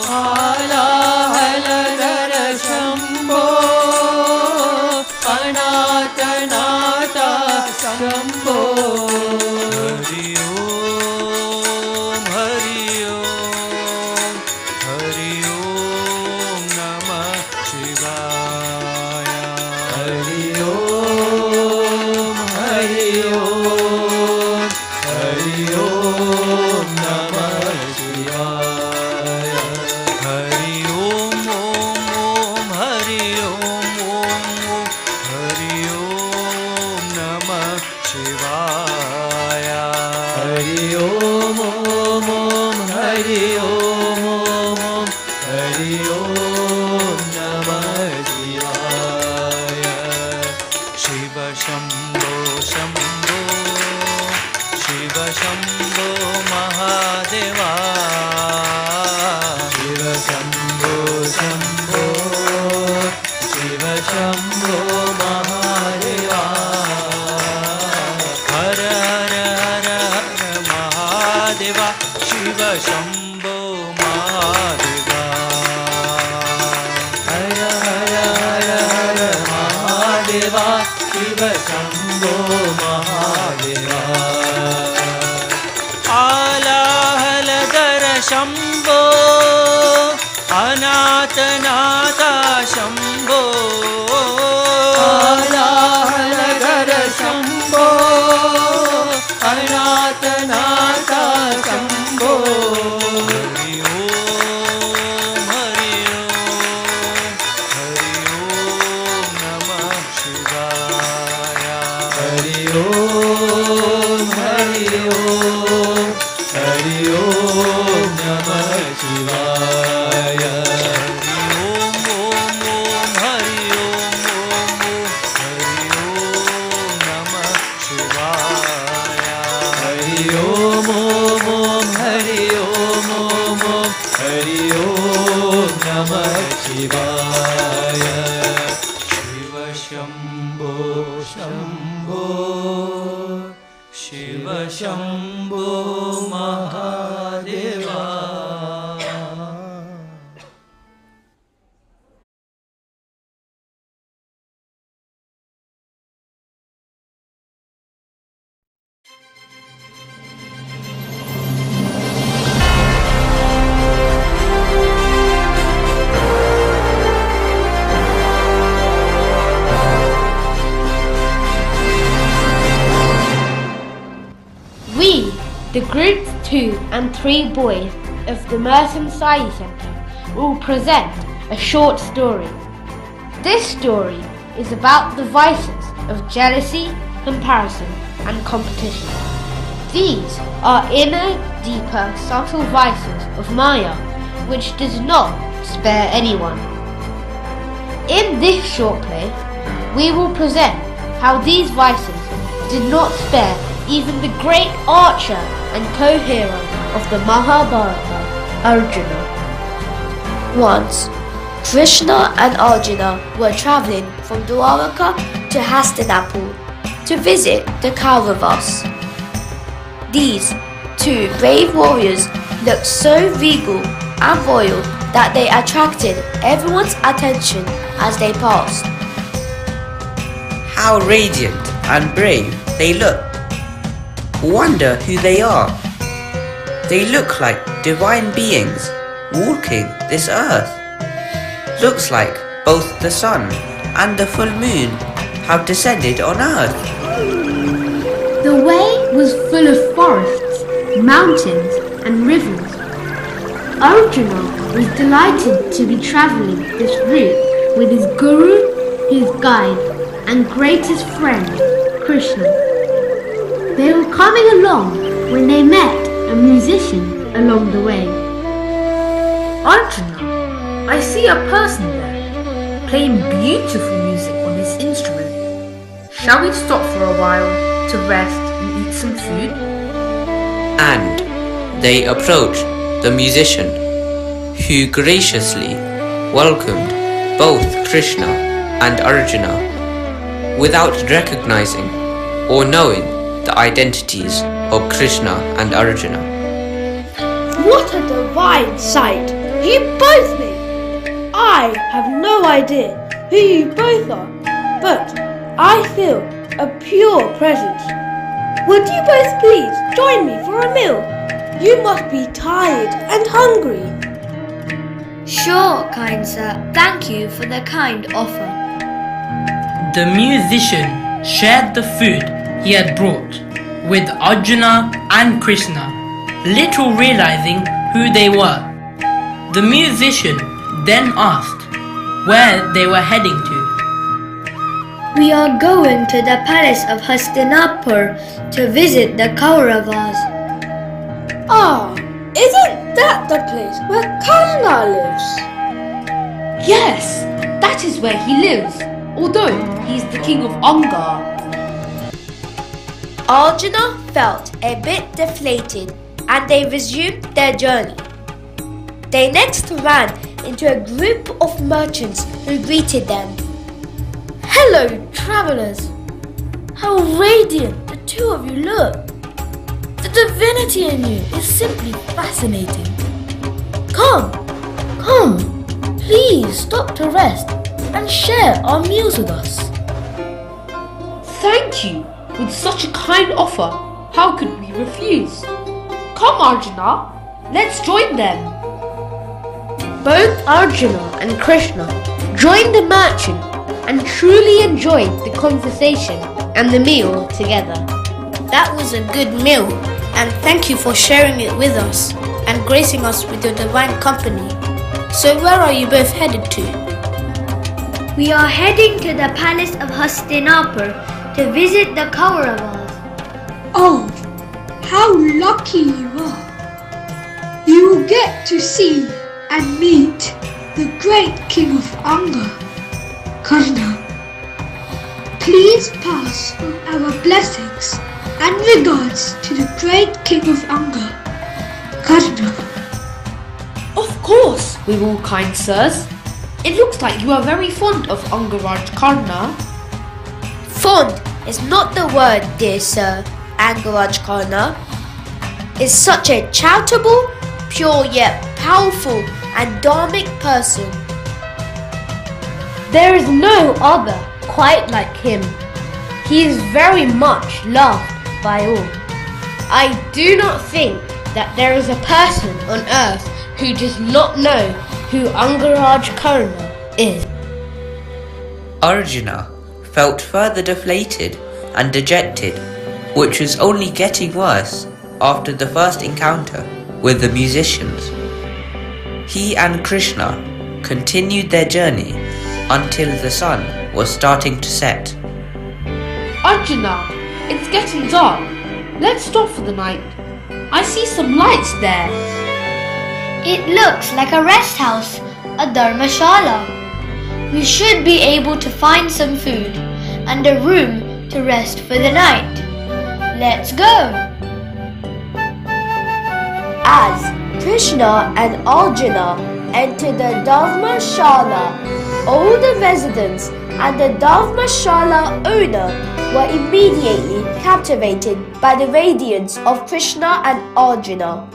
S1: Ala Haladara Shambho, Anatanata Shambho, Hari Om, Hari Om, Hari Om Namah Shivaya, Hari Om, Hari Om, Hari Om Namah Shivaya, Hari Om Om Om, Hari Om Om Om, Hari Om Namah Shivaya, Hari Om Om Om, Hari Om Om Om, Hari Om Namah Shivaya, Shiva Shambho Shambho, Shiva Shambho Mahadeva, Shiva Shambho Shambho Shiv Shambho Mahadeva हर हर हर हर महादेवा शिव शम्भो महादेवा हर हर हर हर महादेवा शिव शम्भो महादेवा आलाहलधर शम्भो अनाथनाथा शम्भो आलाहलधर शम्भो अनाथनाथा शम्भो हरि ओम नमः शिवाय हरि ओम नमः शिवाय शिवाय Shiv Shambho Shambho Shiv Shambho Mahadeva
S8: The groups 2 and 3 boys of the Merton Sai Centre will present a short story. This story is about the vices of jealousy, comparison and competition. These are inner, deeper, subtle vices of Maya which does not spare anyone. In this short play, we will present how these vices did not spare even the great archer and co-hero of the Mahabharata, Arjuna.
S9: Once, Krishna and Arjuna were travelling from Dwaraka to Hastinapur to visit the Kauravas. These two brave warriors looked so regal and royal that they attracted everyone's attention as they passed.
S11: How radiant and brave they look! Wonder who they are. They look like divine beings walking this earth. Looks like both the sun and the full moon have descended on earth.
S8: The way was full of forests, mountains and rivers. Arjuna was delighted to be travelling this route with his guru, his guide and greatest friend, Krishna. They were coming along when they met a musician along the way.
S12: Arjuna, I see a person there, playing beautiful music on his instrument. Shall we stop for a while to rest and eat some food?
S11: And they approached the musician, who graciously welcomed both Krishna and Arjuna without recognizing or knowing the identities of Krishna and Arjuna.
S13: What a divine sight! You both meet! I have no idea who you both are, but I feel a pure presence. Would you both please join me for a meal? You must be tired and hungry.
S9: Sure, kind sir. Thank you for the kind offer.
S14: The musician shared the food he had brought with Arjuna and Krishna, little realizing who they were. The musician then asked where they were heading to.
S9: We are going to the palace of Hastinapur to visit the Kauravas.
S13: Ah, isn't that the place where Krishna lives?
S8: Yes, that is where he lives, although he is the king of Anga.
S9: Arjuna felt a bit deflated and they resumed their journey. They next ran
S13: into a group of merchants who greeted them. Hello, travelers! How radiant the two of you look! The divinity in you is simply fascinating. Come, please stop to rest and share our meals with us.
S12: Thank you. With such a kind offer, how could we refuse? Come, Arjuna, let's join them.
S13: Both Arjuna and Krishna joined the merchant and truly enjoyed the conversation and the meal together.
S15: That was a good meal, and thank you for sharing it with us and gracing us with your divine company. So where are you both headed to?
S9: We are heading to the palace of Hastinapur to visit the Kauravas.
S16: Oh, how lucky you are! You will get to see and meet the great king of Anga, Karna. Please pass on our blessings and regards to the great king of Anga, Karna.
S12: Of course we will, kind sirs. It looks like you are very fond of Angaraj Karna.
S15: Fond is not the word, dear sir. Angaraj Karna is such a charitable, pure yet powerful and dharmic person.
S13: There is no other quite like him. He is very much loved by all. I do not think that there is a person on earth who does not know who Angaraj Karna is.
S11: Arjuna felt further deflated and dejected, which was only getting worse after the first encounter with the musicians. He and Krishna continued their journey until the sun was starting to set.
S12: Arjuna, it's getting dark. Let's stop for the night. I see some lights there.
S9: It looks like a rest house, a dharmashala. We should be able to find some food and a room to rest for the night. Let's go!
S13: As Krishna and Arjuna entered the dharmashala, all the residents and the dharmashala owner were immediately captivated by the radiance of Krishna and Arjuna.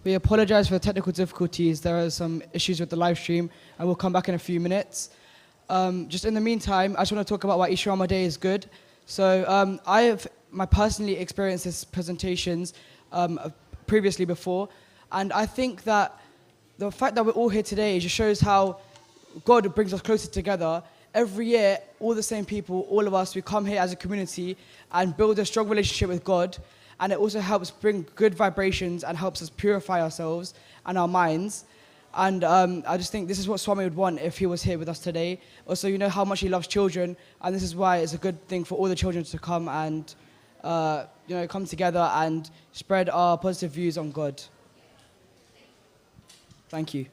S6: We apologize for the technical difficulties. There are some issues with the live stream, and we'll come back in a few minutes. Just in the meantime, I just want to talk about why Ishwaramma Day is good. So I have personally experienced these presentations previously before, and I think that the fact that we're all here today just shows how God brings us closer together. Every year, all the same people, all of us, we come here as a community and build a strong relationship with God, and it also helps bring good vibrations and helps us purify ourselves and our minds. And I just think this is what Swami would want if he was here with us today. Also, you know how much he loves children, and this is why it's a good thing for all the children to come and come together and spread our positive views on God. Thank you.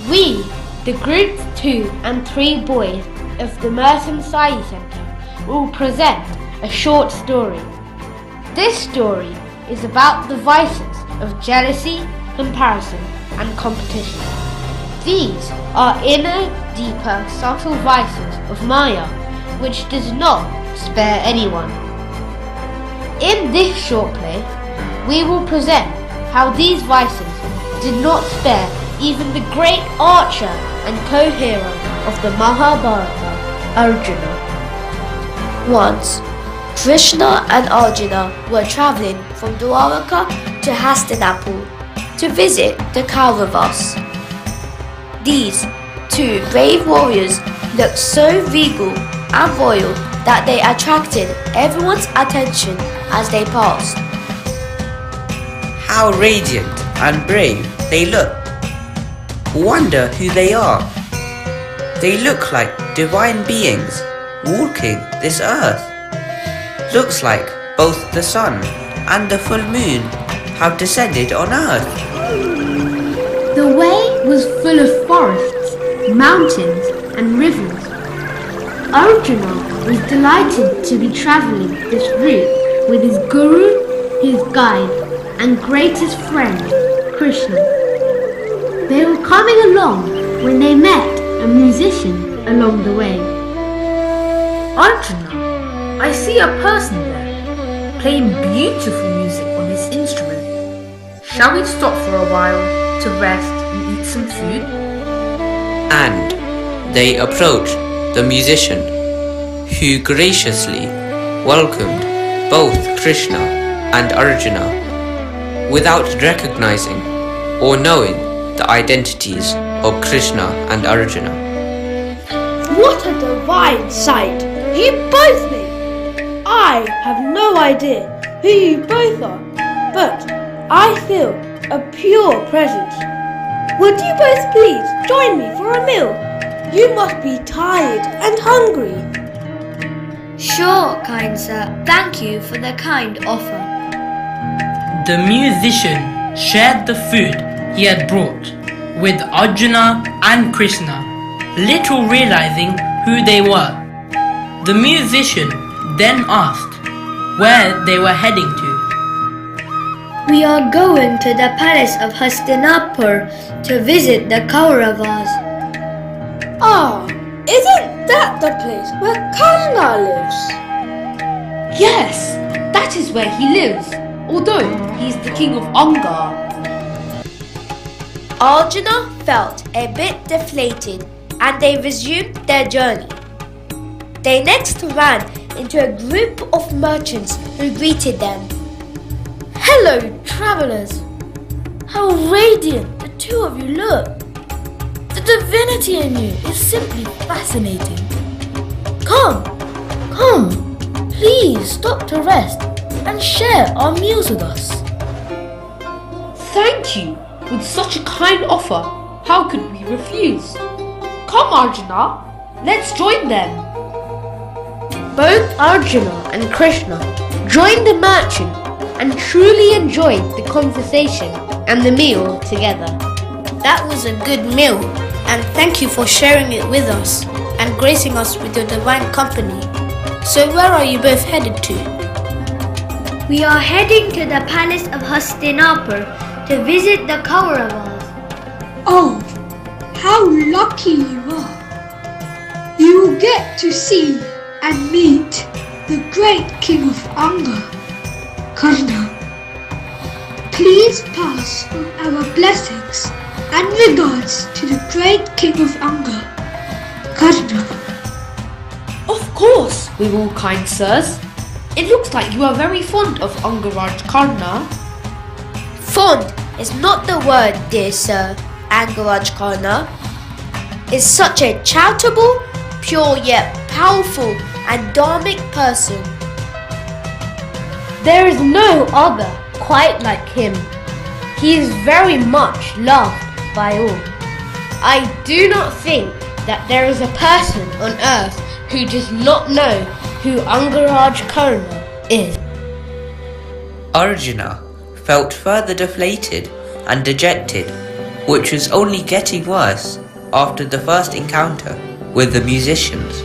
S15: We, the grades 2 and 3 boys of the Merton Sai Centre, will present a short story. This story is about the vices of jealousy, comparison and competition. These are inner, deeper, subtle vices of Maya, which does not spare anyone. In this short play, we will present how these vices did not spare even the great archer and co-hero of the Mahabharata, Arjuna.
S9: Once, Krishna and Arjuna were travelling from Dwaraka to Hastinapur to visit the Kauravas. These two brave warriors looked so regal and royal that they attracted everyone's attention as they passed.
S11: How radiant and brave they look. Wonder who they are. They look like divine beings walking this earth. Looks like both the sun and the full moon have descended on earth.
S12: The way was full of forests, mountains and rivers. Arjuna was delighted to be travelling this route with his guru, his guide and greatest friend, Krishna. They were coming along when they met a musician along the way.
S17: Arjuna, I see a person there, playing beautiful music on his instrument. Shall we stop for a while to rest and eat some food?
S11: And they approached the musician, who graciously welcomed both Krishna and Arjuna without recognizing or knowing the identities of Krishna and Arjuna.
S13: What a divine sight! You both meet! I have no idea who you both are, but I feel a pure presence. Would you both please join me for a meal? You must be tired and hungry.
S8: Sure, kind sir. Thank you for the kind offer.
S14: The musician shared the food he had brought with Arjuna and Krishna, little realizing who they were. The musician then asked where they were heading to.
S8: We are going to the palace of Hastinapur to visit the Kauravas.
S13: Ah, isn't that the place where Krishna lives?
S12: Yes, that is where he lives, although he is the king of Anga.
S15: Arjuna felt a bit deflated and they resumed their journey. They next ran into a group of merchants who greeted them.
S8: Hello, travellers. How radiant the two of you look. The divinity in you is simply fascinating. Come, please stop to rest and share our meals with us.
S12: Thank you. With such a kind offer, how could we refuse? Come, Arjuna, let's join them.
S15: Both Arjuna and Krishna joined the merchant and truly enjoyed the conversation and the meal together.
S9: That was a good meal, and thank you for sharing it with us and gracing us with your divine company. So where are you both headed to?
S12: We are heading to the palace of Hastinapur to visit the Kauravas.
S16: Oh, how lucky you are. You will get to see and meet the great king of Anga, Karna. Please pass on our blessings and regards to the great king of Anga, Karna.
S17: Of course we will, kind sirs. It looks like you are very fond of Angaraj Karna.
S15: Fond is not the word, dear sir. Angaraj Karna is such a charitable, pure yet powerful and dharmic person.
S8: There is no other quite like him. He is very much loved by all. I do not think that there is a person on earth who does not know who Angaraj Karna is.
S11: Arjuna felt further deflated and dejected, which was only getting worse after the first encounter with the musicians.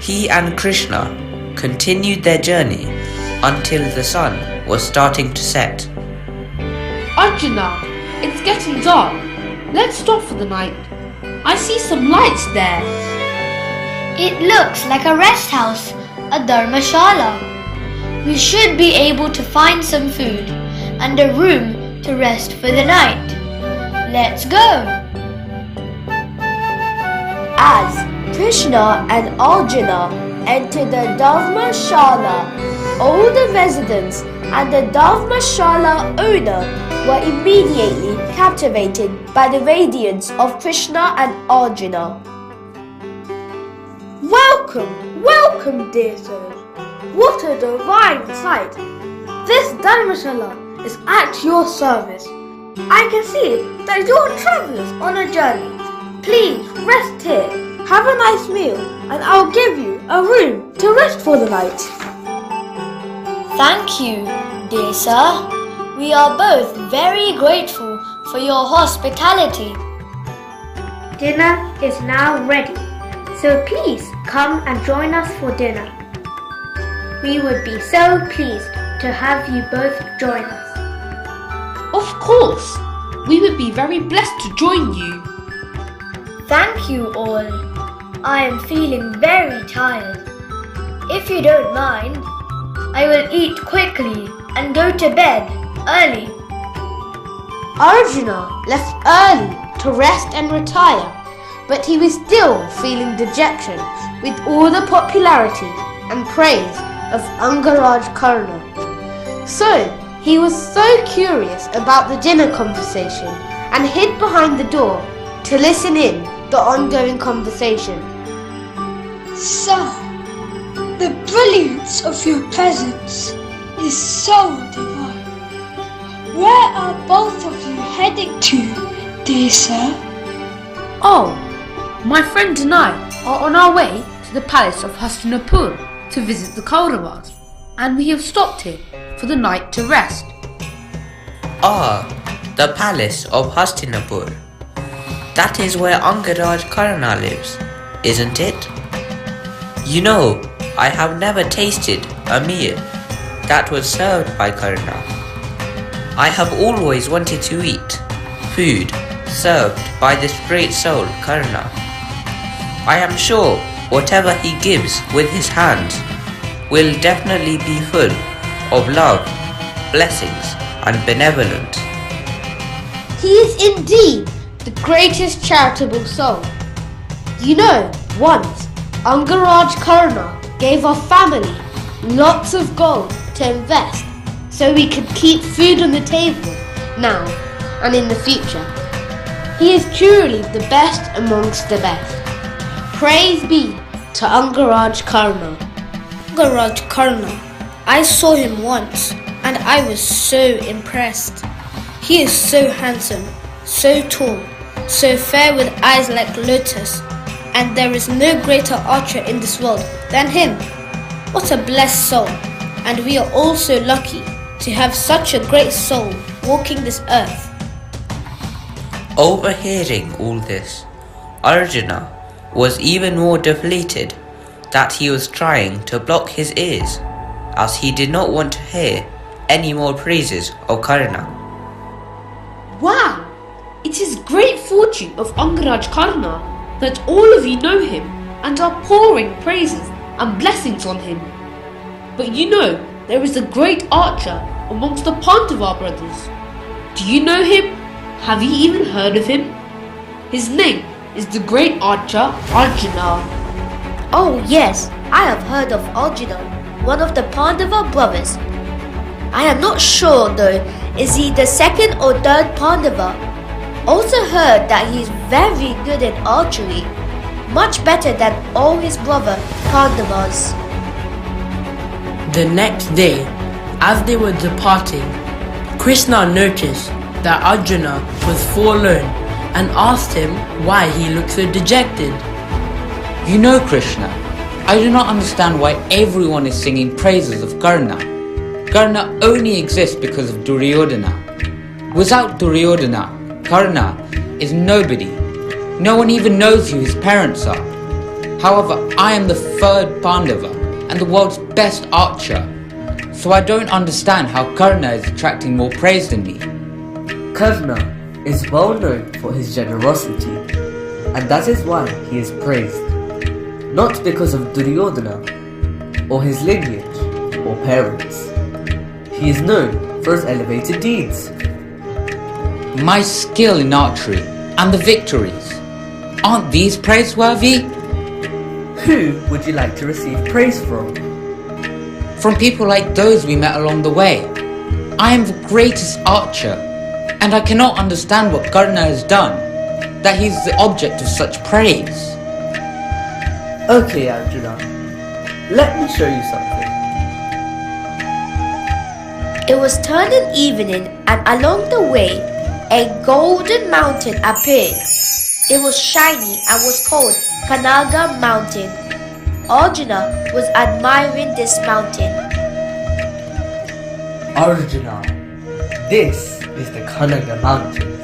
S11: He and Krishna continued their journey until the sun was starting to set.
S17: Arjuna, it's getting dark. Let's stop for the night. I see some lights there.
S12: It looks like a rest house, a dharmashala. We should be able to find some food and a room to rest for the night. Let's go!
S15: As Krishna and Arjuna entered the dharmashala, all the residents and the dharmashala owner were immediately captivated by the radiance of Krishna and Arjuna.
S13: Welcome, welcome, dear sirs. What a divine sight. This dharmashala is at your service. I can see that you're travellers on a journey. Please rest here, have a nice meal, and I'll give you a room to rest for the night.
S12: Thank you, dear sir. We are both very grateful for your hospitality.
S8: Dinner is now ready, so please come and join us for dinner. We would be so pleased to have you both join us.
S17: Of course, we would be very blessed to join you.
S8: Thank you all. I am feeling very tired. If you don't mind, I will eat quickly and go to bed early.
S15: Arjuna left early to rest and retire, but he was still feeling dejection with all the popularity and praise of Angaraj Karna. So he was so curious about the dinner conversation and hid behind the door to listen in the ongoing conversation.
S16: Sir, the brilliance of your presence is so divine. Where are both of you heading to, dear sir?
S17: Oh, my friend and I are on our way to the palace of Hastinapur to visit the Kauravas, and we have stopped here for the night to rest.
S11: Ah, the palace of Hastinapur. That is where Angaraj Karna lives, isn't it? You know, I have never tasted a meal that was served by Karna. I have always wanted to eat food served by this great soul, Karna. I am sure whatever he gives with his hands will definitely be full of love, blessings, and benevolence.
S15: He is indeed the greatest charitable soul. You know, once Angaraj Karna gave our family lots of gold to invest so we could keep food on the table now and in the future. He is truly the best amongst the best. Praise be to Angaraj Karna.
S12: Angaraj Karna. I saw him once and I was so impressed. He is so handsome, so tall, so fair with eyes like lotus, and there is no greater archer in this world than him. What a blessed soul, and we are all so lucky to have such a great soul walking this earth.
S11: Overhearing all this, Arjuna was even more deflated that he was trying to block his ears as he did not want to hear any more praises of Karna.
S17: Wow! It is great fortune of Angaraj Karna that all of you know him and are pouring praises and blessings on him. But you know, there is a great archer amongst the Pandava brothers. Do you know him? Have you even heard of him? His name is the great archer Arjuna.
S15: Oh yes, I have heard of Arjuna, one of the Pandava brothers. I am not sure though, is he the second or third Pandava? Also heard that he is very good at archery, much better than all his brother Pandavas.
S14: The next day, as they were departing, Krishna noticed that Arjuna was forlorn and asked him why he looked so dejected.
S10: You know, Krishna, I do not understand why everyone is singing praises of Karna. Karna only exists because of Duryodhana. Without Duryodhana, Karna is nobody. No one even knows who his parents are. However, I am the third Pandava and the world's best archer, so I don't understand how Karna is attracting more praise than me.
S18: Karna is well known for his generosity, and that is why he is praised. Not because of Duryodhana, or his lineage, or parents. He is known for his elevated deeds.
S10: My skill in archery and the victories, aren't these praiseworthy?
S18: Who would you like to receive praise from?
S10: From people like those we met along the way. I am the greatest archer, and I cannot understand what Karna has done, that he is the object of such praise.
S18: Okay, Arjuna, let me show you something.
S15: It was turning evening, and along the way, a golden mountain appeared. It was shiny and was called Kanaga Mountain. Arjuna was admiring this mountain.
S18: Arjuna, this is the Kanaga Mountains.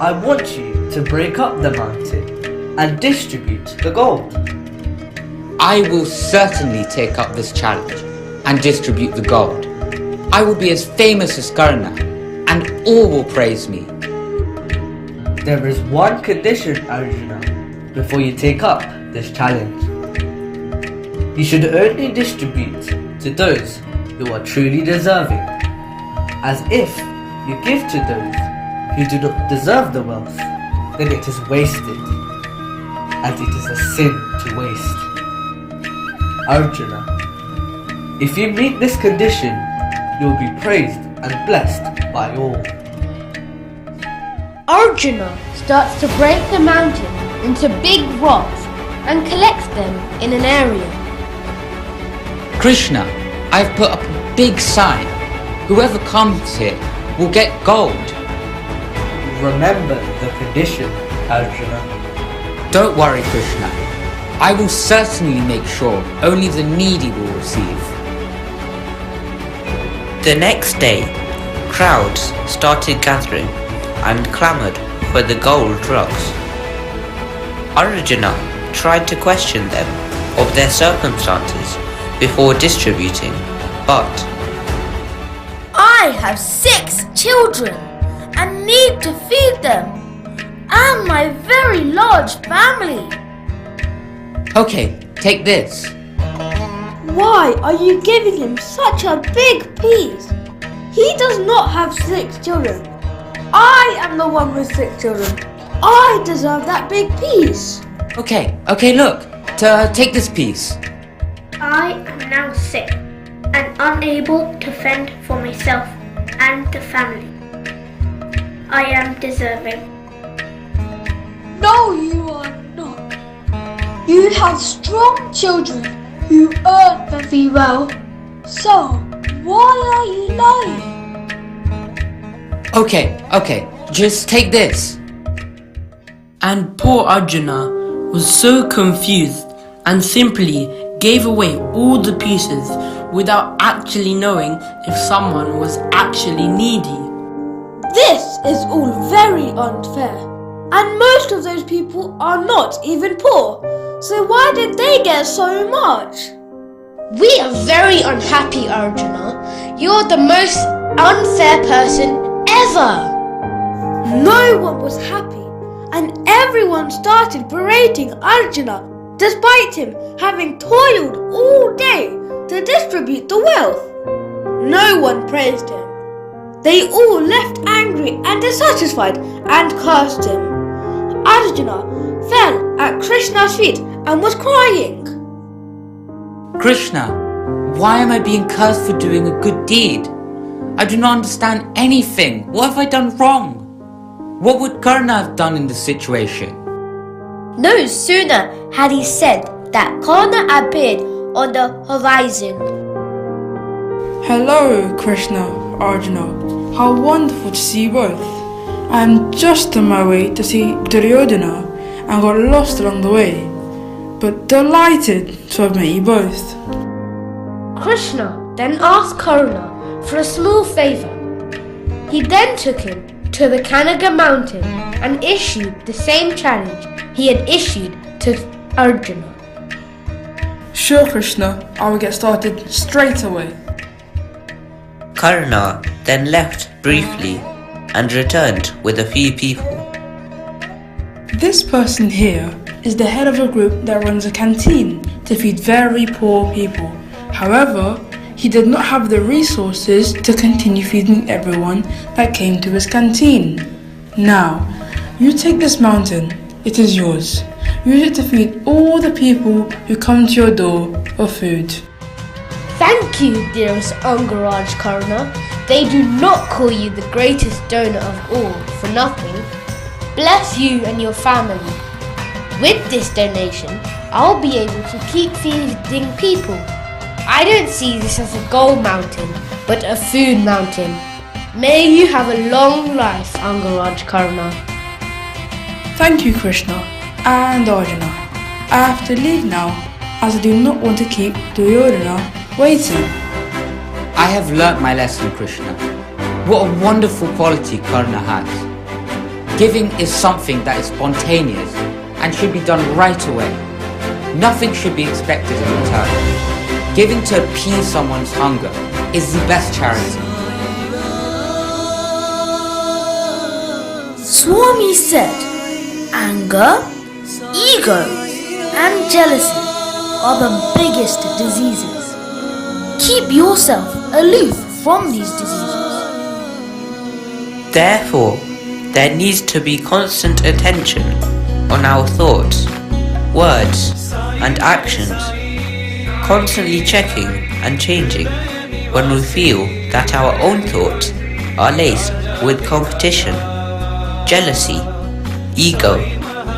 S18: I want you to break up the mountain and distribute the gold.
S10: I will certainly take up this challenge and distribute the gold. I will be as famous as Karna, and all will praise me.
S18: There is one condition, Arjuna, before you take up this challenge. You should only distribute to those who are truly deserving, as if you give to those who do not deserve the wealth, then it is wasted, and it is a sin to waste. Arjuna, if you meet this condition, you will be praised and blessed by all.
S17: Arjuna starts to break the mountain into big rocks and collects them in an area.
S10: Krishna, I've put up a big sign. Whoever comes here will get gold.
S18: Remember the condition, Arjuna.
S10: Don't worry, Krishna. I will certainly make sure only the needy will receive.
S11: The next day, crowds started gathering and clamoured for the gold rocks. Arjuna tried to question them of their circumstances before distributing, but
S9: I have 6 children and need to feed them, and my very large family.
S10: Okay, take this.
S13: Why are you giving him such a big piece? He does not have 6 children. I am the one with 6 children. I deserve that big piece.
S10: Okay, look, take this piece.
S9: I am now sick and unable to fend for myself and the family. I am deserving.
S16: No, you are not. You have strong children who earn very well. So, why are you lying?
S10: Okay, just take this.
S14: And poor Arjuna was so confused and simply gave away all the pieces without actually knowing if someone was actually needy.
S13: This is all very unfair. And most of those people are not even poor. So why did they get so much?
S15: We are very unhappy, Arjuna. You're the most unfair person ever.
S13: No one was happy, and everyone started berating Arjuna despite him having toiled all day to distribute the wealth. No one praised him. They all left angry and dissatisfied and cursed him. Arjuna fell at Krishna's feet and was crying.
S10: Krishna, why am I being cursed for doing a good deed? I do not understand anything. What have I done wrong? What would Karna have done in this situation?
S15: No sooner had he said that Karna appeared on the horizon.
S19: Hello, Krishna, Arjuna. How wonderful to see you both. I am just on my way to see Duryodhana and got lost along the way, but delighted to have met you both.
S15: Krishna then asked Karna for a small favour. He then took him to the Kanaga mountain and issued the same challenge he had issued to Arjuna.
S19: Sure, Krishna, I will get started straight away.
S11: Karna then left briefly and returned with a few people.
S19: This person here is the head of a group that runs a canteen to feed very poor people. However, he did not have the resources to continue feeding everyone that came to his canteen. Now, you take this mountain, it is yours. Use it to feed all the people who come to your door of food.
S15: Thank you, dearest Angaraj Karna. They do not call you the greatest donor of all for nothing. Bless you and your family. With this donation, I'll be able to keep feeding people. I don't see this as a gold mountain, but a food mountain. May you have a long life, Angaraj Karna.
S19: Thank you, Krishna and Arjuna. I have to leave now, as I do not want to keep Duryodhana waiting.
S10: I have learnt my lesson, Krishna. What a wonderful quality Karna has. Giving is something that is spontaneous and should be done right away. Nothing should be expected in return. Giving to appease someone's hunger is the best charity.
S5: Swami said, anger, ego, and jealousy are the biggest diseases. Keep yourself aloof from these diseases.
S11: Therefore, there needs to be constant attention on our thoughts, words, and actions, constantly checking and changing when we feel that our own thoughts are laced with competition, jealousy, ego,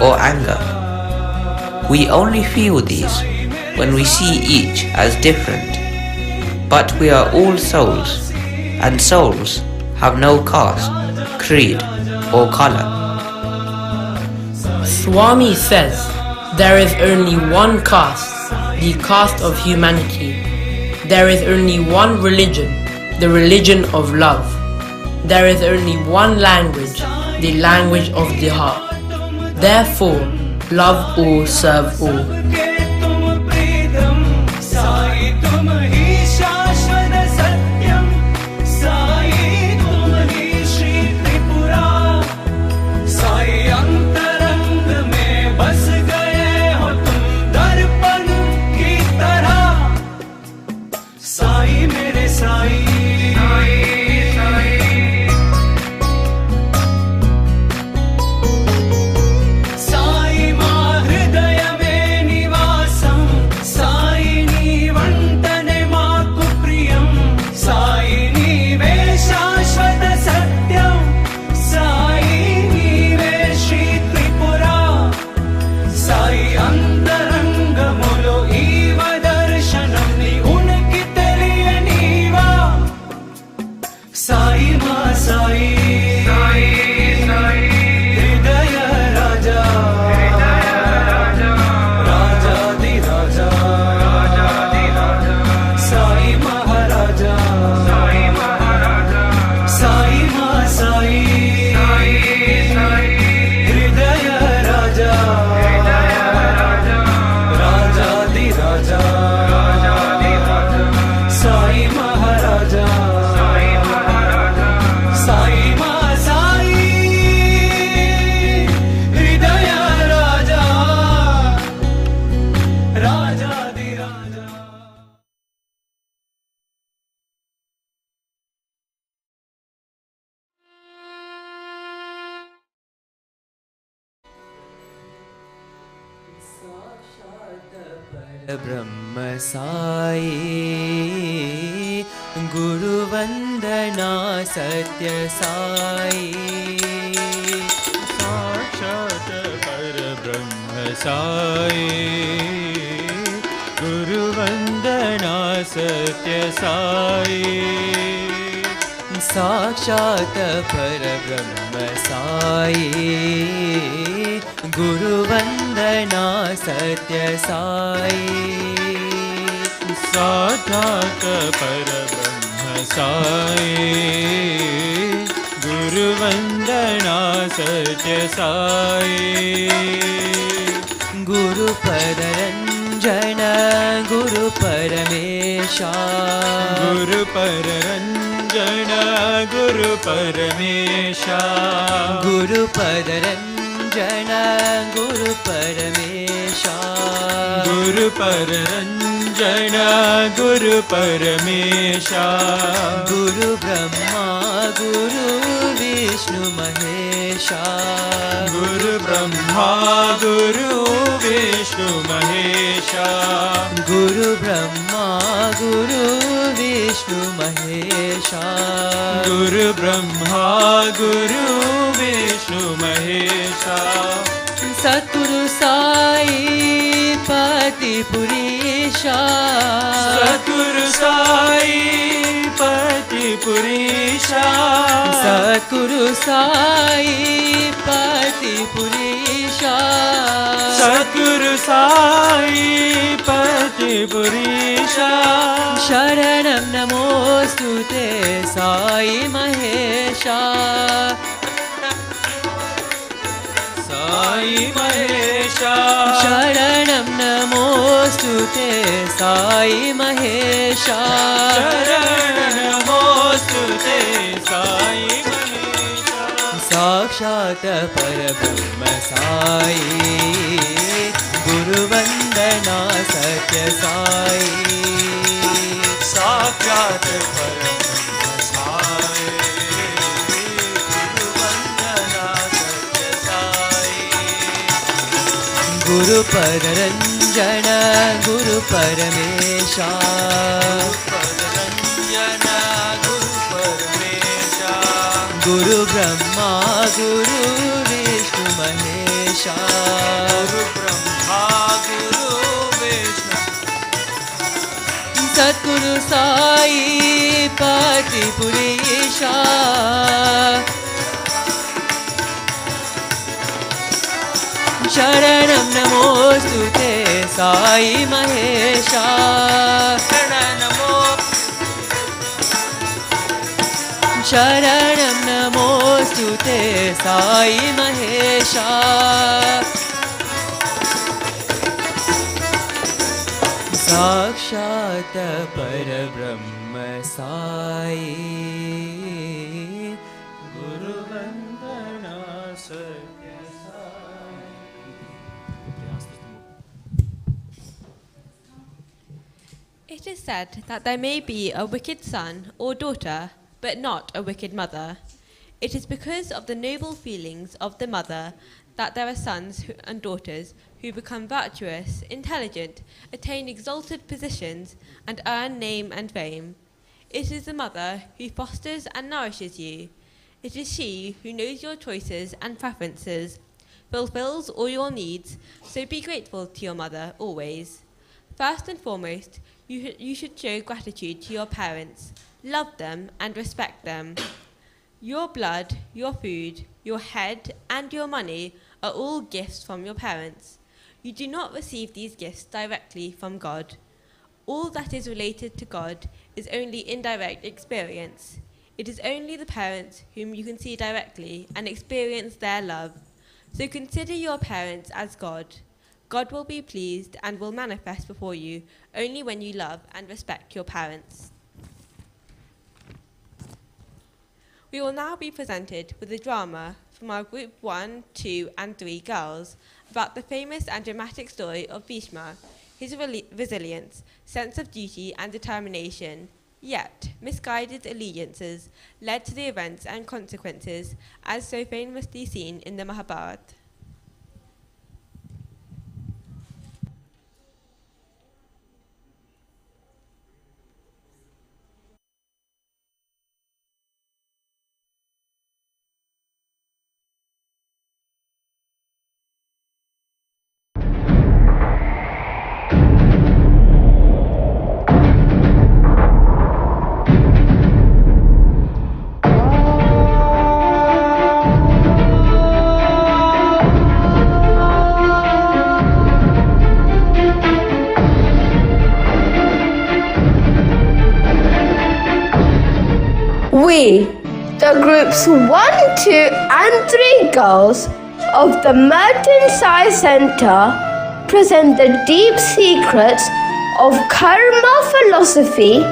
S11: or anger. We only feel these when we see each as different, but we are all souls, and souls have no caste, creed, or color.
S14: Swami says there is only one caste, the caste of humanity. There is only one religion, the religion of love. There is only one language, the language of the heart. Therefore, love all, serve all.
S1: राजाधिराजा
S2: ब्रह्म साई गुरुवंदना सत्य साई
S1: साक्षात परब्रह्म साई गुरुवंदना सत्य साई
S2: साक्षात परब्रह्म साई गुरुवंदना सत्य साई
S1: साक्षात परब्रह्म साई गुरुवंदना सत्य साई
S2: गुरु पररंजन गुरु परमेशा
S1: गुरु पररंजन गुरु परमेशा
S2: गुरु पररंजन गुरु परमेशा
S1: गुरु पररंजन गुरु परमेशा
S2: गुरु ब्रह्मा गुरु विष्णु महेशा
S1: गुरु ब्रह्मा गुरु विष्णु महेशा
S2: गुरु ब्रह्मा गुरु विष्णु महेशा
S1: गुरु ब्रह्मा गुरु विष्णु महेशा
S2: सतगुरु साई पति पुरीशा
S1: सतगुरु साई पति पुरीशा
S2: सतगुरु साई पति पुरीशा
S1: सतगुरु साई पति पुरीशा
S2: शरणं नमोस्तुते साई महेशा
S1: साई महेशा
S2: शरणं नमोस्तुते साई महेशा
S1: शरणं नमोस्तुते साई महेशा
S2: साक्षात् परब्रह्म साई गुरुवंदना सत्य साई
S1: साक्षात् परब्रह्म साई
S2: गुरु पररंजन गुरु परमेशा
S1: पररंजन गुरु परमेशा
S2: गुरु ब्रह्मा गुरु विष्णु महेशा
S1: गुरु ब्रह्मा गुरु विष्णु
S2: सतगुरु साई पति पुरीशा शरणं नमोस्तुते साई महेशा शरणं नमोस्तुते साई महेशा साक्षात् परब्रह्म साई
S1: गुरुवंदना सत्य
S4: It is said that there may be a wicked son or daughter, but not a wicked mother. It is because of the noble feelings of the mother that there are sons and daughters who become virtuous, intelligent, attain exalted positions, and earn name and fame. It is the mother who fosters and nourishes you. It is she who knows your choices and preferences, fulfills all your needs, so be grateful to your mother always. First and foremost, you should show gratitude to your parents, love them and respect them. Your blood, your food, your head and your money are all gifts from your parents. You do not receive these gifts directly from God. All that is related to God is only indirect experience. It is only the parents whom you can see directly and experience their love. So consider your parents as God. God will be pleased and will manifest before you only when you love and respect your parents. We will now be presented with a drama from our group 1, 2 and 3 girls about the famous and dramatic story of Bhishma, his resilience, sense of duty and determination. Yet, misguided allegiances led to the events and consequences as so famously seen in the Mahabharata.
S15: We, the groups 1, 2 and 3 girls of the Merton Sai Center, present the deep secrets of karma philosophy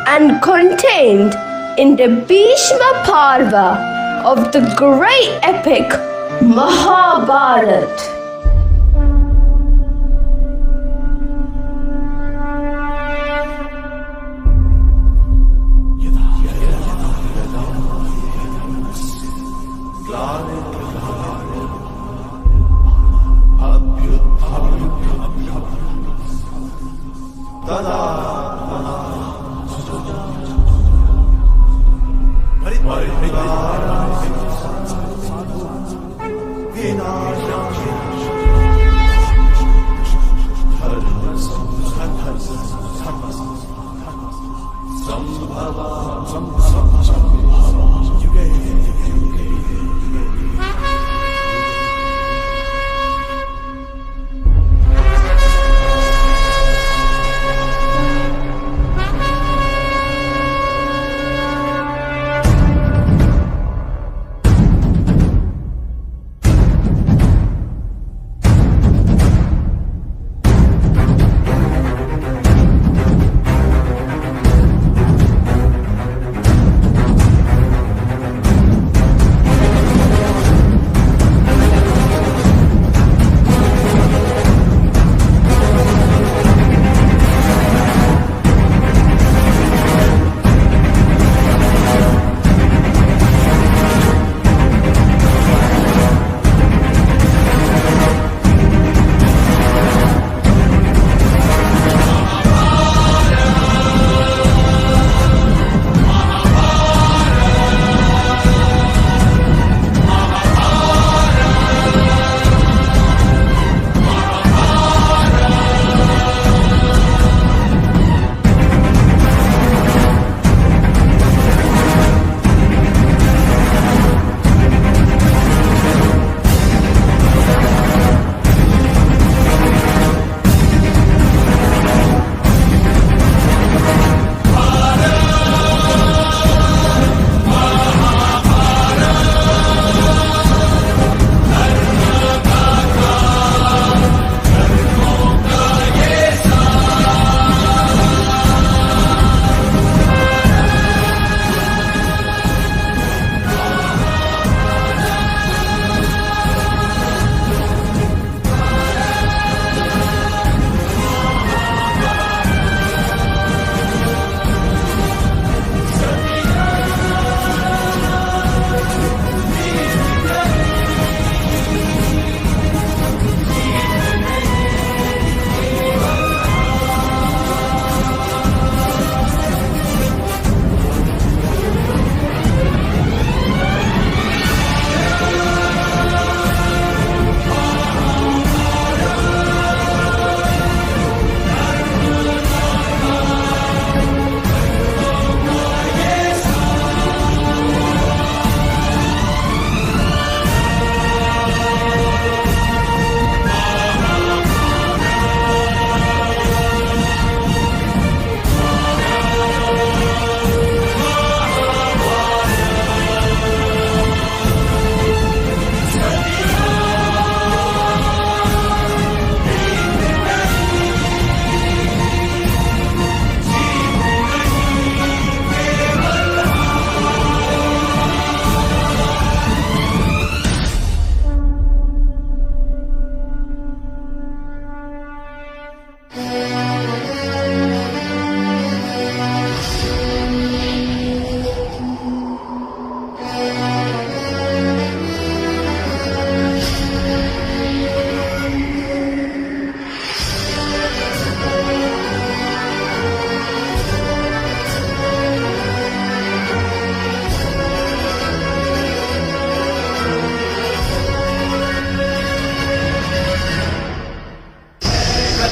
S15: and contained in the Bhishma Parva of the great epic Mahabharata.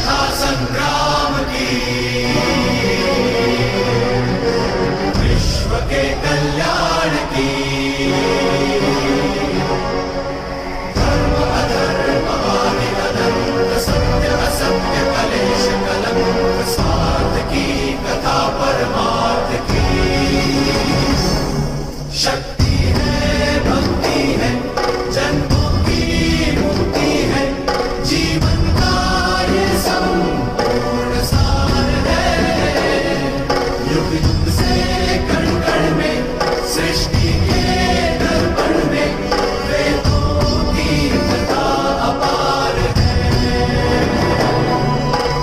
S20: कथा संग्राम की, विश्व के कल्याण की, धर्म अधर्म आदि अनंत, सत्य असत्य कलेश कलंक, स्वार्थ की कथा परमार्थ की। शक्ति है, भक्ति है, जन्मों की मुक्ति है, जीवन का ये संपूर्ण सार है। युग युग से कण कण में, सृष्टि के दर्पण में, वेदों की कथा अपार है।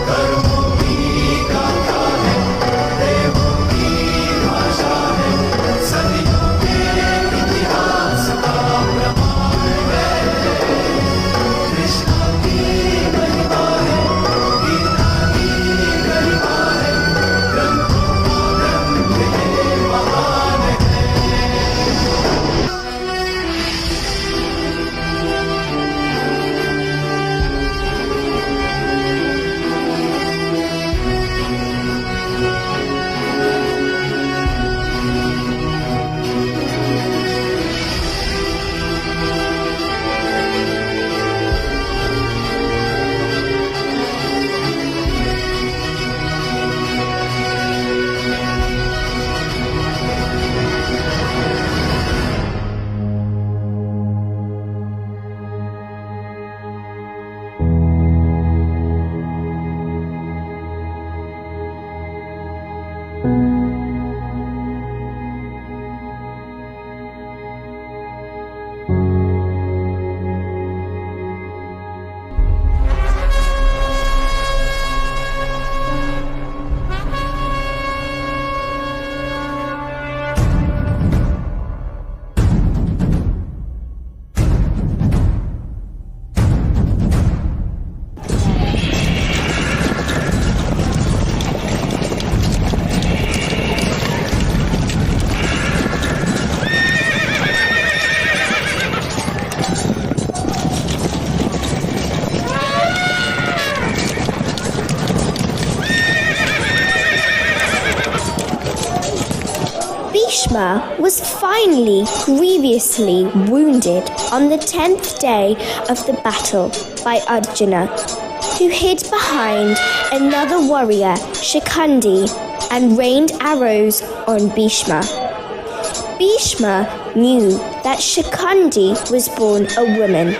S20: कर्मों की गाथा है, देवों की भाषा है, सदियों के इतिहास का प्रमाण है। कृष्णा की महिमा है, गीता की गरिमा है, ग्रंथों का ग्रंथ ये महान है।
S7: Bhishma was finally grievously wounded on the 10th day of the battle by Arjuna, who hid behind another warrior, Shikandi, and rained arrows on Bhishma. Bhishma knew that Shikandi was born a woman,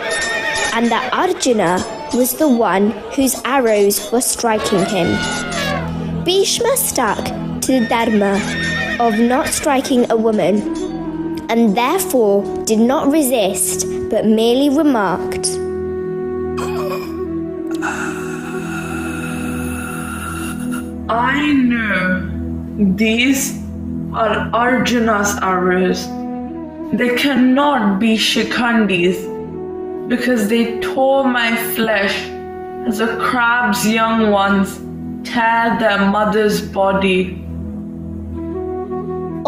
S7: and that Arjuna was the one whose arrows were striking him. Bhishma stuck to the dharma of not striking a woman, and therefore did not resist, but merely remarked,
S19: I know these are Arjuna's arrows. They cannot be Shikandi's, because they tore my flesh as a crab's young ones tear their mother's body.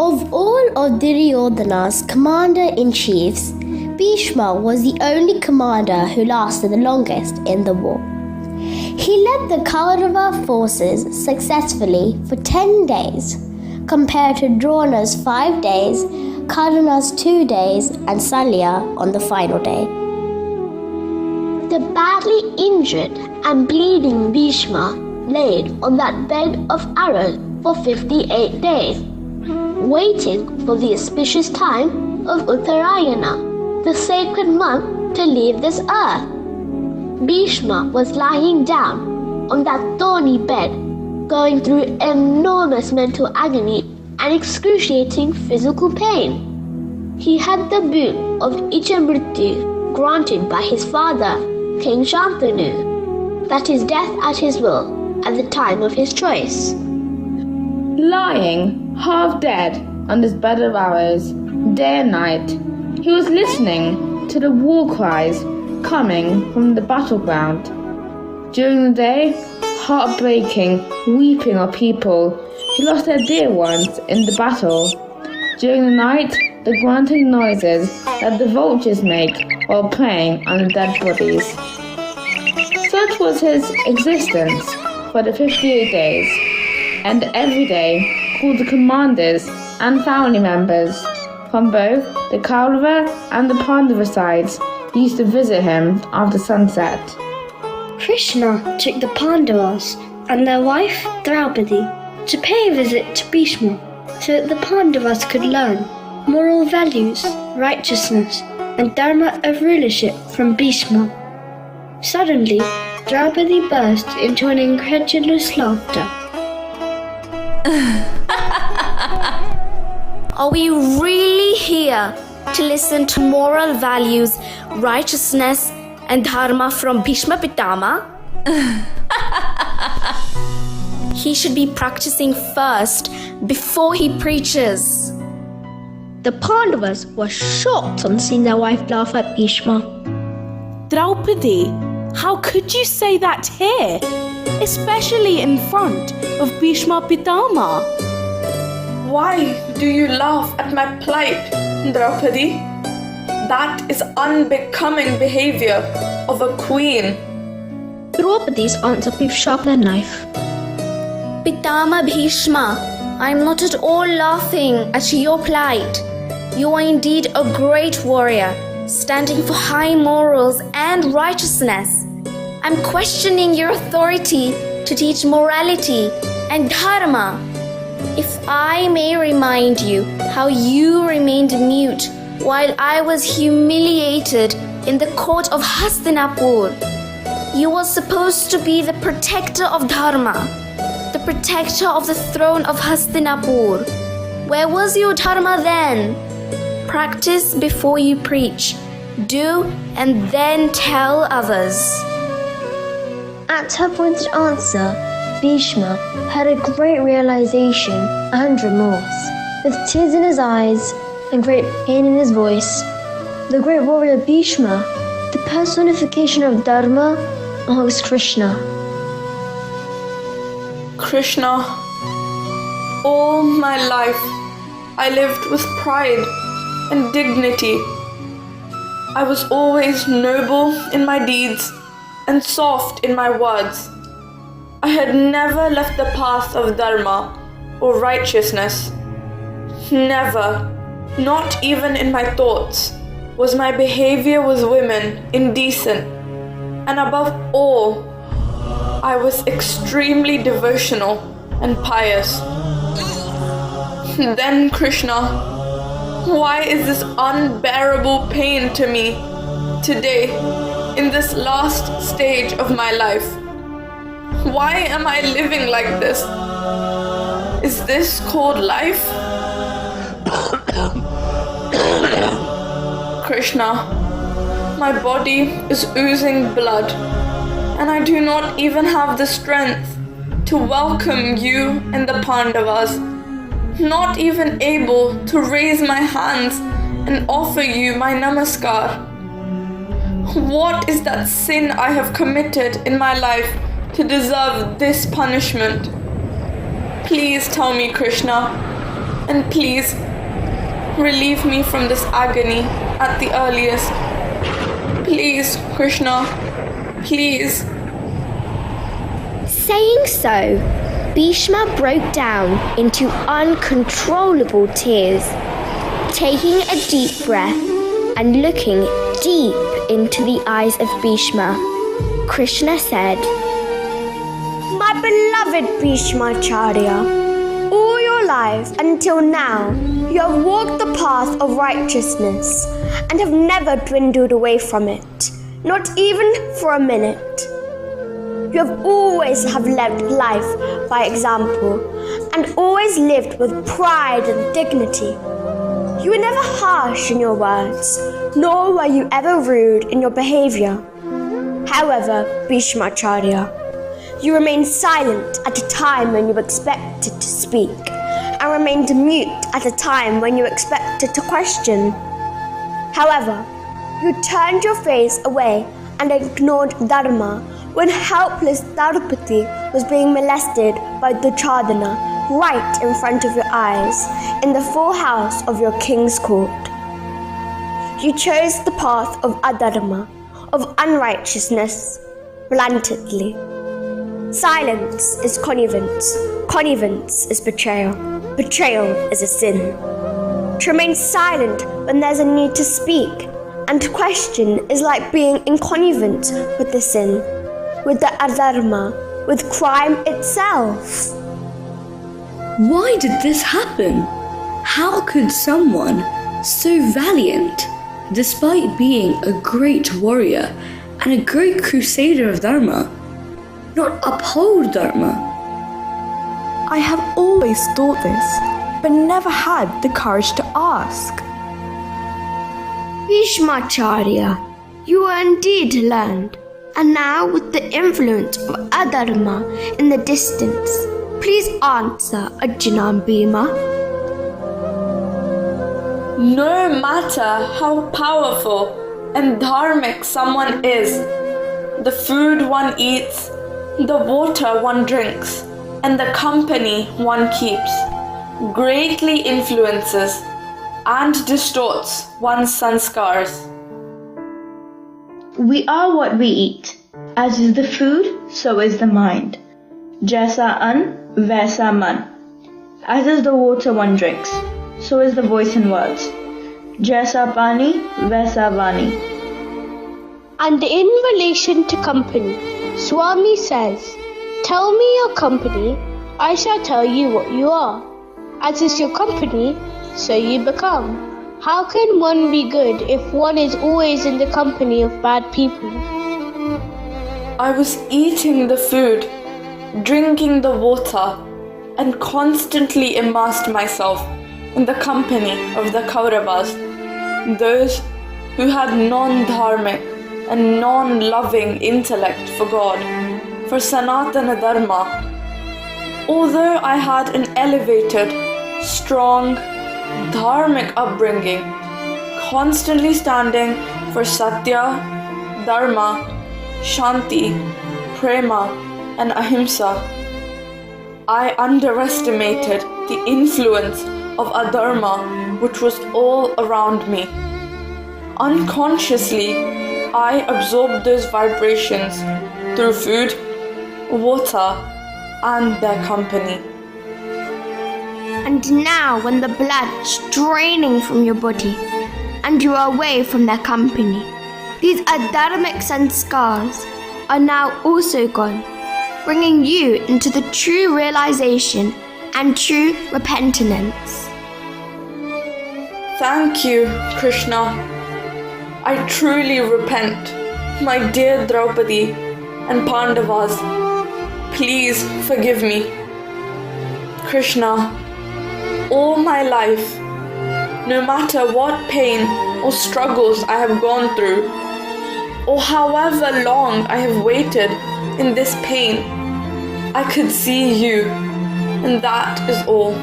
S7: Of all of Duryodhana's commander-in-chiefs, Bhishma was the only commander who lasted the longest in the war. He led the Kaurava forces successfully for 10 days, compared to Drona's 5 days, Karna's 2 days, and Salya on the final day.
S9: The badly injured and bleeding Bhishma laid on that bed of arrows for 58 days, waiting for the auspicious time of Uttarayana, the sacred month to leave this earth. Bhishma was lying down on that thorny bed, going through enormous mental agony and excruciating physical pain. He had the boon of Ichamrityu granted by his father, King Shantanu, that is death at his will at the time of his choice.
S17: Lying half dead on his bed of arrows, day and night, he was listening to the war cries coming from the battleground. During the day, heartbreaking weeping of people who lost their dear ones in the battle. During the night, the grunting noises that the vultures make while preying on the dead bodies. Such
S12: This was his existence for the 58 days, and every day called the commanders and family members from both the Kaurava and the Pandava sides used to visit him after sunset.
S7: Krishna took the Pandavas and their wife Draupadi to pay a visit to Bhishma so that the Pandavas could learn moral values, righteousness, and dharma of rulership from Bhishma. Suddenly, Draupadi burst into an incredulous laughter.
S5: Are we really here to listen to moral values, righteousness, and dharma from Bhishma Pitama? He should be practicing first before he preaches.
S7: The Pandavas were shocked on seeing their wife laugh at Bhishma.
S21: Draupadi, how could you say that here, especially in front of Bhishma Pitama?
S22: Why do you laugh at my plight, Draupadi? That is unbecoming behavior of a queen.
S7: Draupadi's answer proved sharper than a knife.
S5: Pitama Bhishma, I'm not at all laughing at your plight. You are indeed a great warrior, standing for high morals and righteousness. I'm questioning your authority to teach morality and dharma. If I may remind you how you remained mute while I was humiliated in the court of Hastinapur. You were supposed to be the protector of dharma, the protector of the throne of Hastinapur. Where was your dharma then? Practice before you preach. Do and then tell others.
S23: At her pointed answer, Bhishma had a great realization and remorse. With tears in his eyes and great pain in his voice, the great warrior Bhishma, the personification of Dharma, asked Krishna.
S22: Krishna, all my life I lived with pride and dignity. I was always noble in my deeds and soft in my words. I had never left the path of dharma or righteousness. Never, not even in my thoughts, was my behavior with women indecent. And above all, I was extremely devotional and pious. Then, Krishna, why is this unbearable pain to me today, in this last stage of my life? Why am I living like this? Is this called life? Krishna, my body is oozing blood, and I do not even have the strength to welcome you and the Pandavas, not even able to raise my hands and offer you my namaskar. What is that sin I have committed in my life to deserve this punishment? Please tell me, Krishna, and please relieve me from this agony at the earliest. Please, Krishna, please.
S7: Saying so, Bhishma broke down into uncontrollable tears. Taking a deep breath and looking deep into the eyes of Bhishma, Krishna said,
S24: My beloved Bhishmacharya, all your life until now, you have walked the path of righteousness and have never dwindled away from it, not even for a minute. You have always lived life by example and always lived with pride and dignity. You were never harsh in your words, nor were you ever rude in your behavior. However, Bhishmacharya, you remained silent at a time when you were expected to speak, and remained mute at a time when you were expected to question. However, you turned your face away and ignored Dharma when helpless Draupadi was being molested by Duryodhana right in front of your eyes in the full house of your king's court. You chose the path of adharma, of unrighteousness. bluntly. Silence is connivance. Connivance is betrayal. Betrayal is a sin. To remain silent when there's a need to speak and to question is like being in connivance with the sin, with the adharma, with crime itself.
S3: Why did this happen? How could someone so valiant, despite being a great warrior and a great crusader of Dharma, not uphold Dharma?
S21: I have always thought this, but never had the courage to ask.
S24: Bhishmacharya, you are indeed learned, and now with the influence of adharma in the distance, please answer Arjuna and Bhima.
S22: No matter how powerful and dharmic someone is, the food one eats, the water one drinks, and the company one keeps greatly influences and distorts one's sanskars.
S6: We are what we eat. As is the food, so is the mind. Jaisa an, vaisa man. As is the water one drinks, so is the voice and words. Jaisa pani, vaisa vani.
S24: And in relation to company, Swami says, "Tell me your company, I shall tell you what you are. As is your company, so you become." How can one be good if one is always in the company of bad people?
S22: I was eating the food, drinking the water, and constantly immersed myself in the company of the Kauravas, those who had non-dharmic and non-loving intellect for God, for Sanatana Dharma. Although I had an elevated, strong, dharmic upbringing, constantly standing for Sathya, Dharma, Shanti, Prema, and Ahimsa, I underestimated the influence of adharma which was all around me. Unconsciously, I absorbed those vibrations through food, water, and their company.
S24: And now when the blood's draining from your body and you are away from their company, these adharmic sanskars are now also gone, bringing you into the true realization and true repentance.
S22: Thank you, Krishna. I truly repent, my dear Draupadi and Pandavas. Please forgive me. Krishna, all my life, no matter what pain or struggles I have gone through, or however long I have waited in this pain, I could see you, and that is all.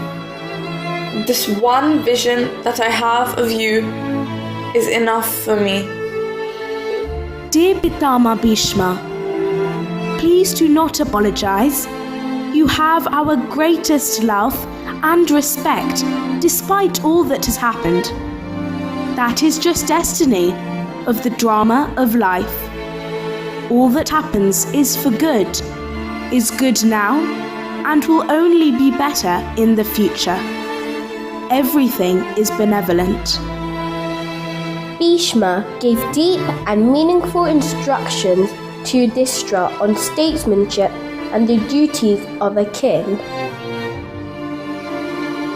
S22: This one vision that I have of you is enough for me.
S21: Dear Pitama Bhishma, please do not apologize. You have our greatest love and respect despite all that has happened. That is just destiny of the drama of life. All that happens is for good, is good now, and will only be better in the future. Everything is benevolent.
S24: Bhishma gave deep and meaningful instructions to Yudhishthira on statesmanship and the duties of a king.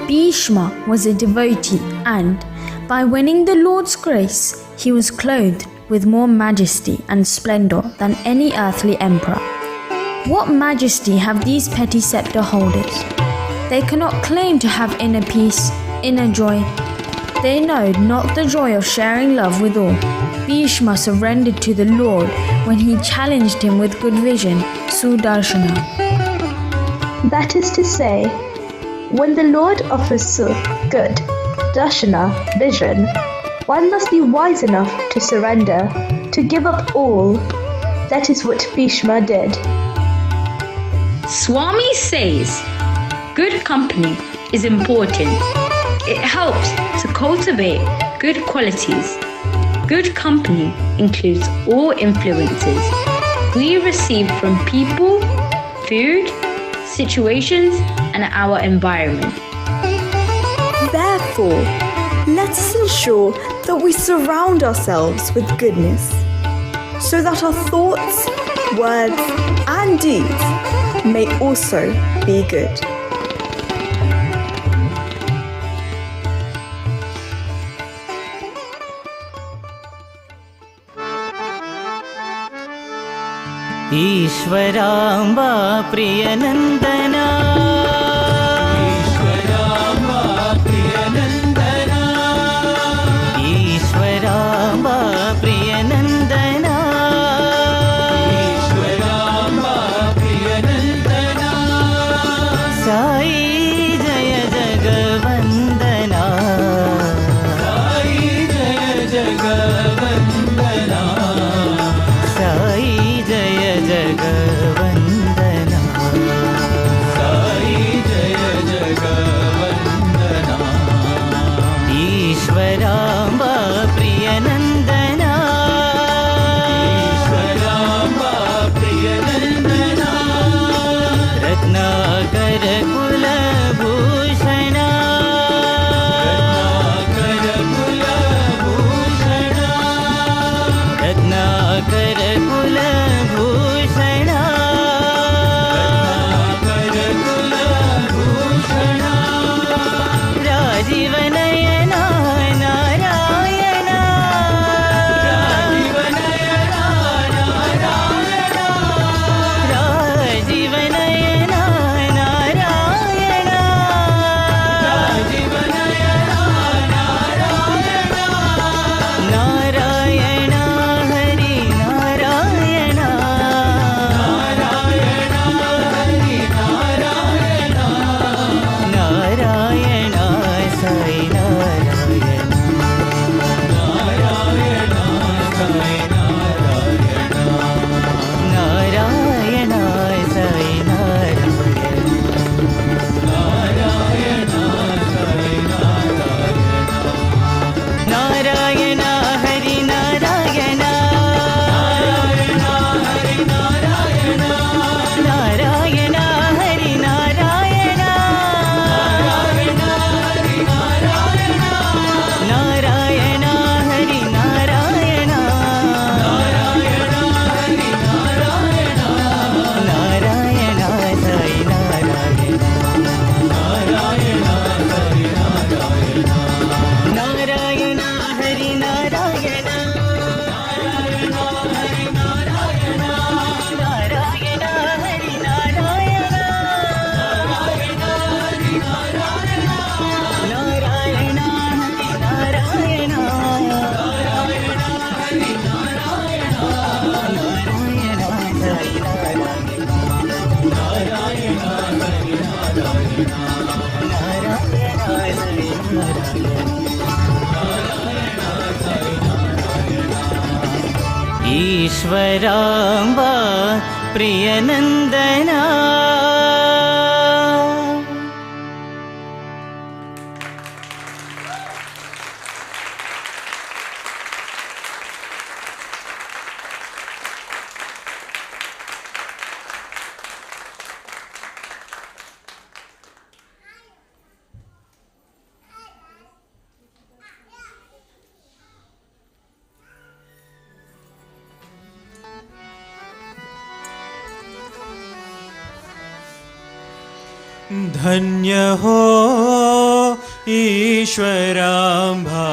S8: Bhishma was a devotee and, by winning the Lord's grace, he was clothed with more majesty and splendor than any earthly emperor. What majesty have these petty scepter holders? They cannot claim to have inner peace, inner joy. They know not the joy of sharing love with all. Bhishma surrendered to the Lord when he challenged him with good vision, Sudarshana.
S6: That is to say, when the Lord offers good, darshana, vision, one must be wise enough to surrender, to give up all. That is what Bhishma did.
S18: Swami says, good company is important. It helps to cultivate good qualities. Good company includes all influences we receive from people, food, situations, and our environment.
S21: Therefore, let us ensure that we surround ourselves with goodness, so that our thoughts, words, and deeds may also be good.
S2: Ishwaramma Priyanandana,
S1: Ishwaramma Priyanandana,
S2: Ishwaramma Priyanandana,
S1: Ishwaramma Priyanandana,
S2: Sai Jaya Jagavandana,
S1: Sai Jaya Jagavandana,
S2: Sai Jaya Jagavandana,
S1: Sai Jaya Jagavandana,
S2: Ishwaramma Priyanandana,
S1: Ishwaramma Priyanandana,
S2: Ratnakar Kulabhushana,
S1: Ratnakar Kulabhushana,
S2: Ratnakar Kulabhushana,
S1: Kulabhushana,
S2: Rajiv Nayana Narayana,
S1: Rajiv Nayana Narayana,
S2: Rajiv Nayana Narayana,
S1: Rajiv Nayana Narayana,
S2: Narayana Hari Narayana,
S1: Narayana Hari Narayana,
S2: Narayana Sai Narayana,
S1: Narayana Sai Narayana,
S2: Narayana Sai
S1: Narayana Sai Narayana,
S2: Narayana Hari Narayana,
S1: Narayana Hari Narayana,
S2: Narayana Hari Narayana,
S1: Narayana Hari Narayana,
S2: Narayana Hari Narayana,
S1: Narayana Hari Narayana,
S2: Narayana Sai Narayana,
S1: Narayana Hari Narayana,
S2: Narayana Hari Narayana,
S1: Narayana Hari Narayana,
S2: Narayana Hari Narayana,
S1: Narayana Hari Narayana,
S2: Narayana Hari Narayana,
S1: Narayana Hari Narayana,
S2: Narayana Sai Narayana,
S1: Narayana Hari Narayana,
S2: Narayana Sai Narayana, Ishwaramma Priyanandana.
S1: धन्य हो ईश्वराम्भा,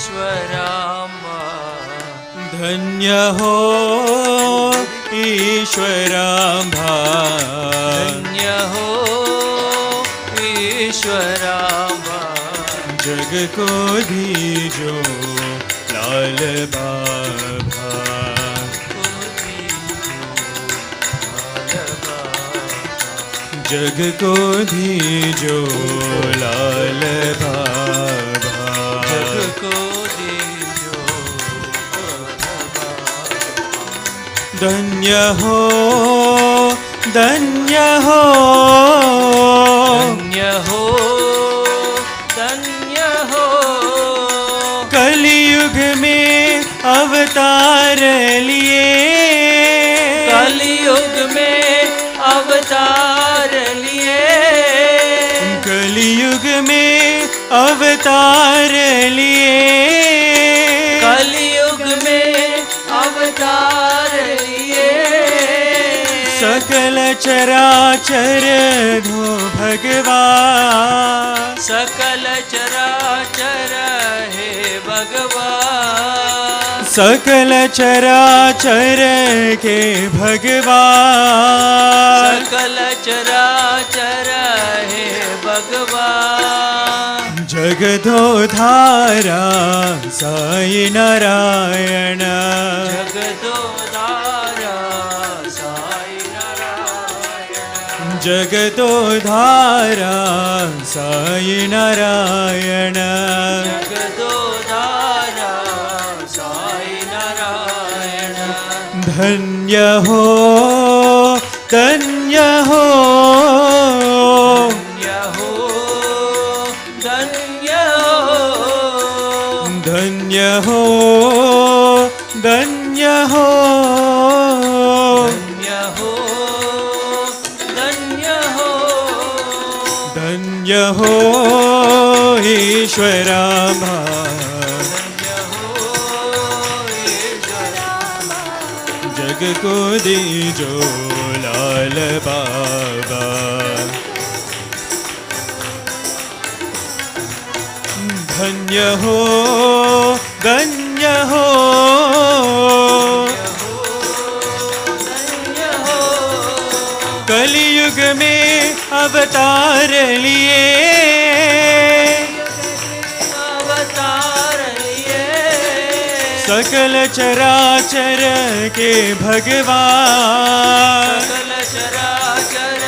S1: ईश्वराम्भा, धन्य हो ईश्वराम्भा, धन्य हो ईश्वराम्भा, जग को दीजो लाल बाबा, जग को दीजो लाल बाबा, जग को दीजो धन्य हो, धन्य हो, धन्य हो, धन्य हो, कलयुग में अवतार लिए,
S10: कलयुग में अवतार लिए,
S1: कलयुग में अवतार लिए,
S10: कलयुग में अवतार लिए।
S1: सकल चराचर धो भगवान,
S10: सकल चराचर हे भगवान,
S1: सकल चराचर के भगवान,
S10: सकल चराचर हे भगवान।
S1: जगदोधारा साई नारायण,
S10: जगदोधारा साई नारायण,
S1: जगदोधारा साई नारायण,
S10: जगदोधारा साई नारायण।
S1: धन्य हो, धन्य हो, धन्य हो, धन्य हो,
S10: धन्य हो, धन्य हो,
S1: धन्य हो ईश्वरामा,
S10: धन्य हो ईश्वरामा।
S1: जग को दीजो लाल बाबा, धन्य हो, धन्य हो, कलयुग में अवतार लिए,
S10: अवतार लिए,
S1: सकल चराचर के भगवान,
S10: सकल चराचर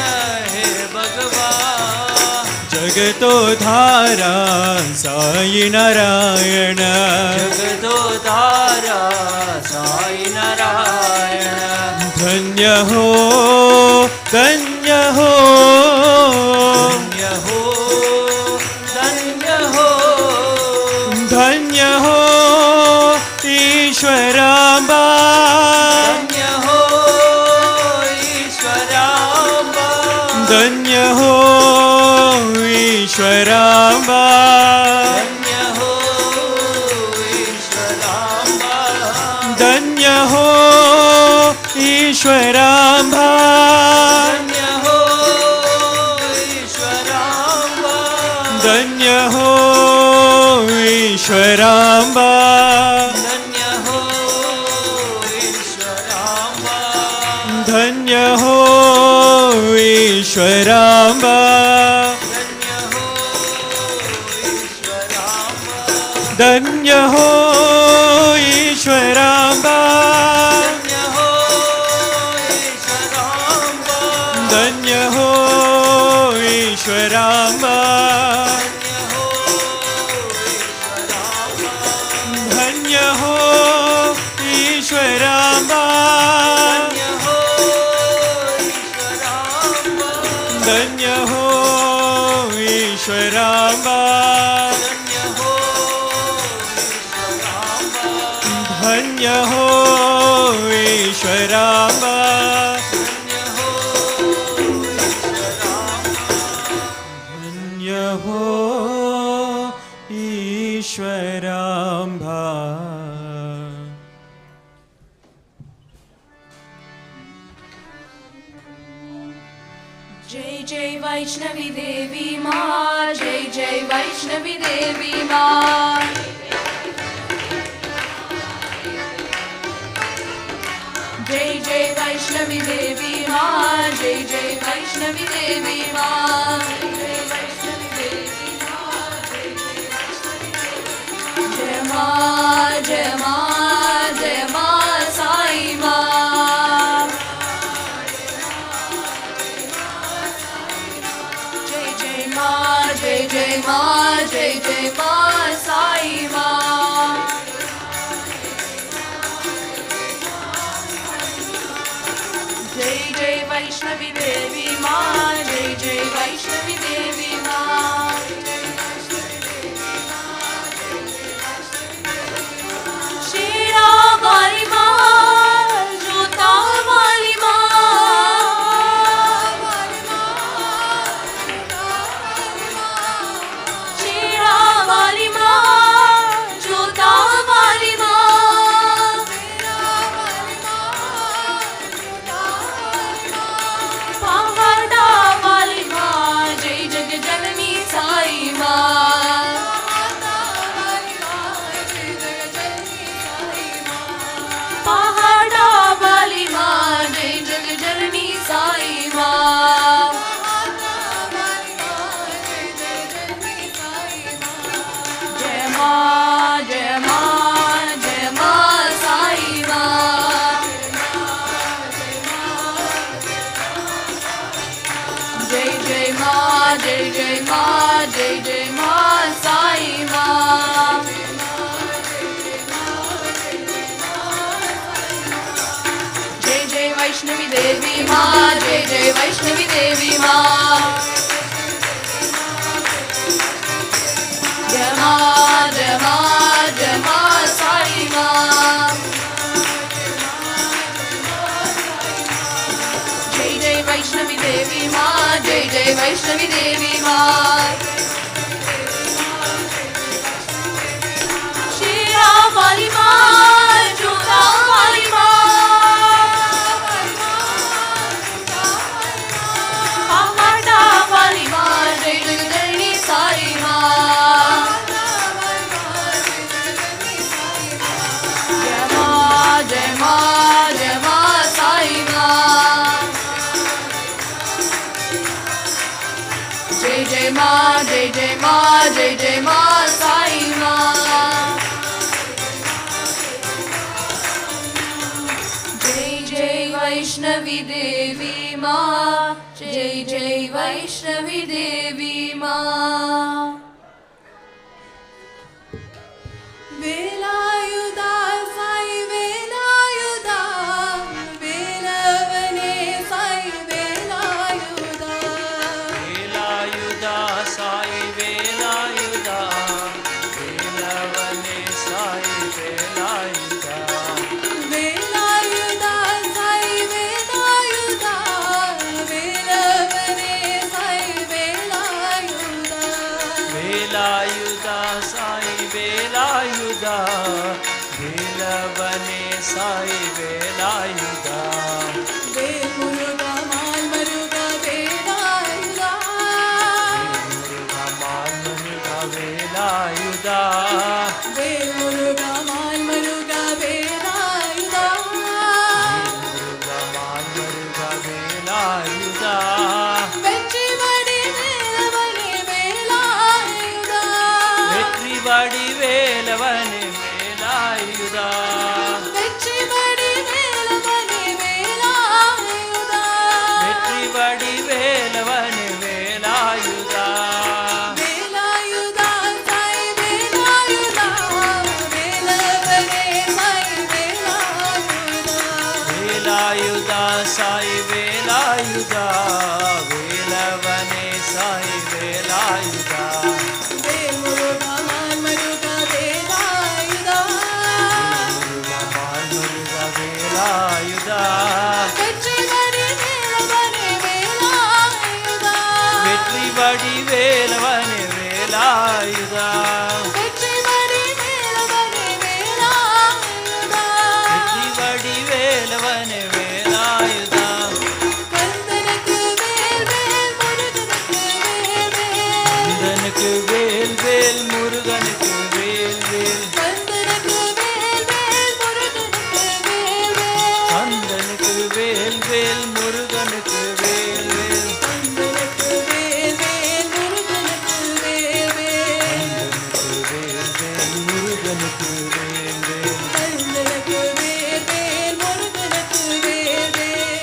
S10: हे भगवान।
S1: जगतोधारा साई नारायण,
S10: जगदोधारा साई नारायण।
S1: धन्य हो, धन्य हो,
S10: धन्य हो, धन्य हो,
S1: धन्य हो ईश्वरामा,
S10: धन्य हो ईश्वरामा,
S1: धन्य हो ईश्वरामा,
S10: धन्य हो ईश्वरामा,
S1: धन्य हो ईश्वरामा,
S10: धन्य हो ईश्वरामा,
S1: धन्य हो ईश्वरामा,
S10: धन्य हो ईश्वरामा,
S1: धन्य हो ईश्वरामा, धन्य हो ईश्वरामा, धन्य हो ईश्वरामा, धन्य हो ईश्वरामा, धन्य हो ईश्वरामा, धन्य हो ईश्वरामा, धन्य हो ईश्वरामा।
S11: जय जय वैष्णवी देवी माँ, जय जय वैष्णवी देवी माँ। जय जय वैष्णवी देवी माँ, जय जय वैष्णवी देवी माँ। जय माँ, जय माँ, जय माँ साई माँ। जय जय माँ, जय जय माँ, जय जय माँ साई माँ। जय जय वैष्णवी देवी माँ, जय जय वैष्णवी देवी माँ। Shri Ram Jai Ma, Jai Jai Ma, Jai Jai Ma, Sai Ma. Jai Jai Vaishnavi Devi Ma, Jai Jai Vaishnavi Devi Ma. Jai Ma, Jai Ma, Jai Ma, Sai Ma. Jai Jai Vaishnavi Devi Ma, Jai Jai Vaishnavi Devi Ma. Shri Rama Ma, Juna Ma, Amata Ma, Jai Jagadani Sai Ma. Jai Ma, Jai Ma, Jai Ma, Sai Ma. Jai Jai Ma, Jai Jai Ma, Jai Jai Ma, Sai Ma. Jai Jai Vaishnavi Devi Ma, Jai Jai Vaishnavi Devi Ma. Velayuda Sai Velayuda, Velavane Sai Velayuda.
S10: Velayuda Sai Velayuda, Velavane Sai Velayuda.
S11: Velayuda Sai Velayuda, Velavane Sai Velayuda.
S10: Velayuda Sai Velayuda, Velavane Sai Velayuda.
S11: Vel Muruga Mal Maruga Velayuda.
S10: Velayuda,
S11: Vel Muruga Mal Maruga Velayuda.
S10: Velayuda.
S11: Vechi Vadi Velavane Velayuda.
S10: வெற்றி வடி வேலவனே Velayudha.
S11: Vechi Vadi Velavane Velayuda.
S10: வெற்றி வடி வேலவனே Velayudha.
S11: Velayuda Sai Velayuda, Velavane Sai Velayuda.
S10: Velayudha Sai Velayudha, வேலவனே Sai Velayudha.
S11: Vel Muruga Mal Maruga Velayuda.
S10: Muruga Velayudha.
S11: Vechi Vadi Velavane Velayuda.
S10: வெற்றி வடி வேலவனே Velayudha.
S11: Vechi Vadi Velavane Velayuda.
S10: வெற்றி வடி வேலவனே வேலாயுதா.
S11: கந்தனுக்கு வேல் வேல் முருகனுக்கு வேல் வேல்.
S10: முருகனுக்கு வேல் வேல் முருகனுக்கு வேல் வேல்.
S11: கந்தனுக்கு வேல் வேல் முருகனுக்கு வேல் வேல்.
S10: கந்தனுக்கு வேல் வேல் முருகனுக்கு வேல் வேல்.
S11: கந்தனுக்கு வேல் வேல் முருகனுக்கு வேல் வேல்.
S10: வேல் வேல் முருகனுக்கு வேல் வேல்.
S11: கந்தனுக்கு வேல் வேல் முருகனுக்கு வேல் வேல்.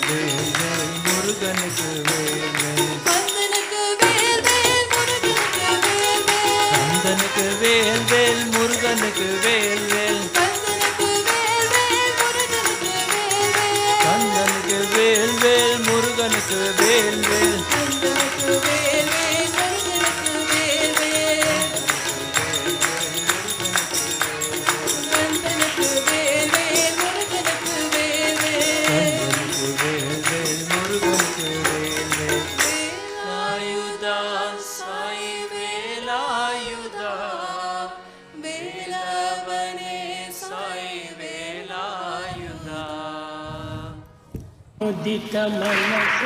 S10: வேல் வேல் முருகனுக்கு வேல் வேல்.
S11: கந்தனுக்கு வேல் வேல் முருகனுக்கு வேல் வேல்.
S10: கந்தனுக்கு வேல் வேல் முருகனுக்கு வேல் வேல்.
S11: கந்தனுக்கு வேல் வேல் முருகனுக்கு வேல் வேல்.
S10: கந்தனுக்கு வேல் வேல் முருகனுக்கு வேல் வேல்.
S11: கந்தனுக்கு வேல் வேல் முருகனுக்கு வேல் வேல்.
S10: கந்தனுக்கு வேல் வேல் முருகனுக்கு வேல் வேல். வேலாயுதா சாய் வேலாயுதா, வேலவனே சாய் வேலாயுதா.
S2: उदित मनस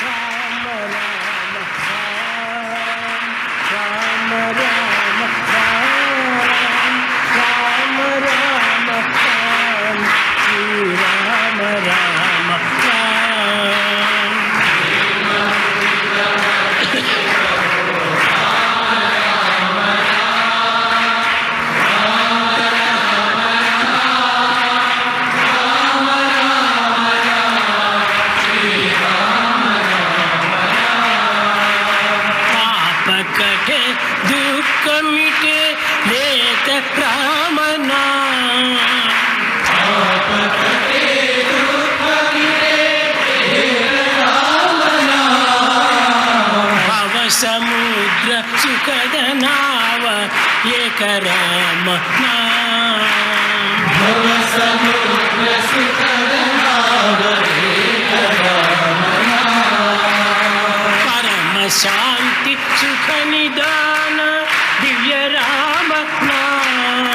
S2: राम राम राम राम राम राम राम राम राम श्री राम राम राम. एक राम नाम
S20: भव समुद्र शिखर नाव एक राम नाम
S2: परम शांति सुख निदान दिव्य राम नाम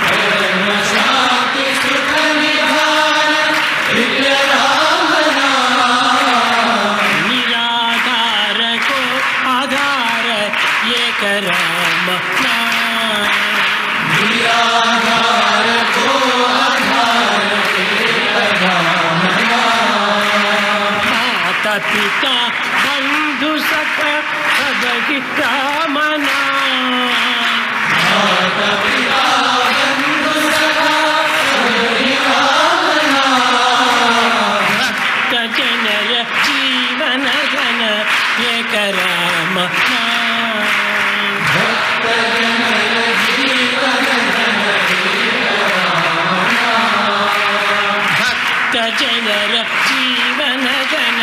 S20: परम शांति सुख निधान दिव्य राम नाम
S2: निराधार को आधार एक राम नाम
S20: निराधार को आधार एक राम नाम
S2: माता पिता बंधु सखा सबकी राम नाम
S20: माता पिता बंधु सखा सबकी राम नाम
S2: भक्त जनर जीवन घन एक राम नाम
S20: भक्त जनर जीवन धन एक राम नाम
S2: भक्त जनर जीवन घन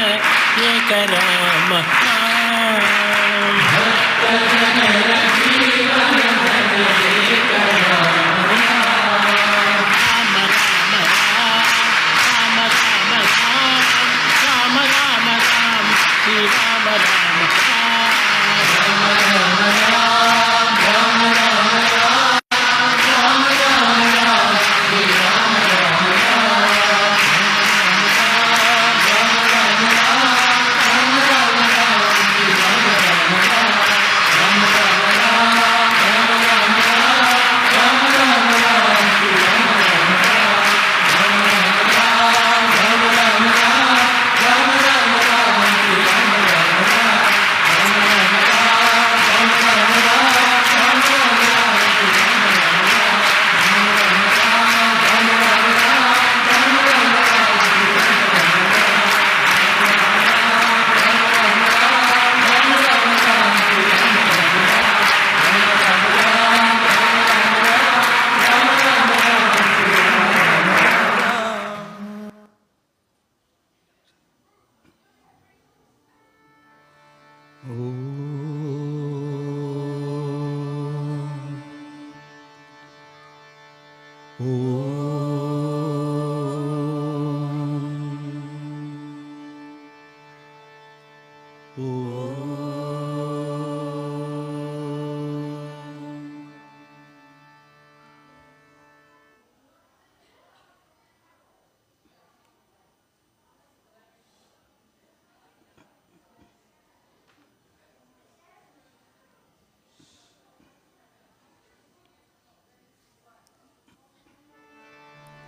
S2: एक राम नाम
S20: भक्त जनर जीवन धन एक राम नाम
S2: राम राम राम राम राम राम राम राम श्री राम राम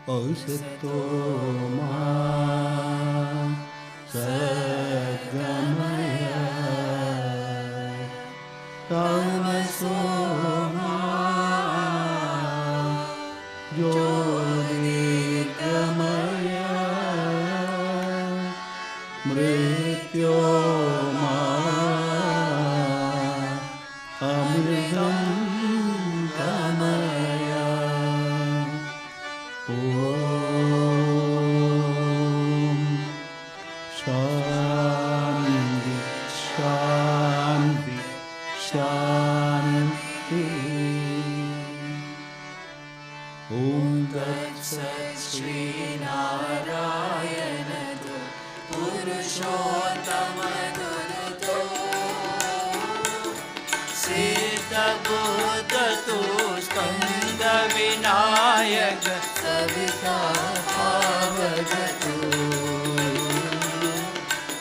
S20: औषतो मा सद्गमय तामसो मा ज्योतिर्गमय मृत्यो मा अमृतं गमय शांति शांति शांति ओम तत्सत् श्री नारायण पुरुषोत्तम दुर्तो सिद्ध बुद्ध तो स्कंद विनायक सविता पावगतो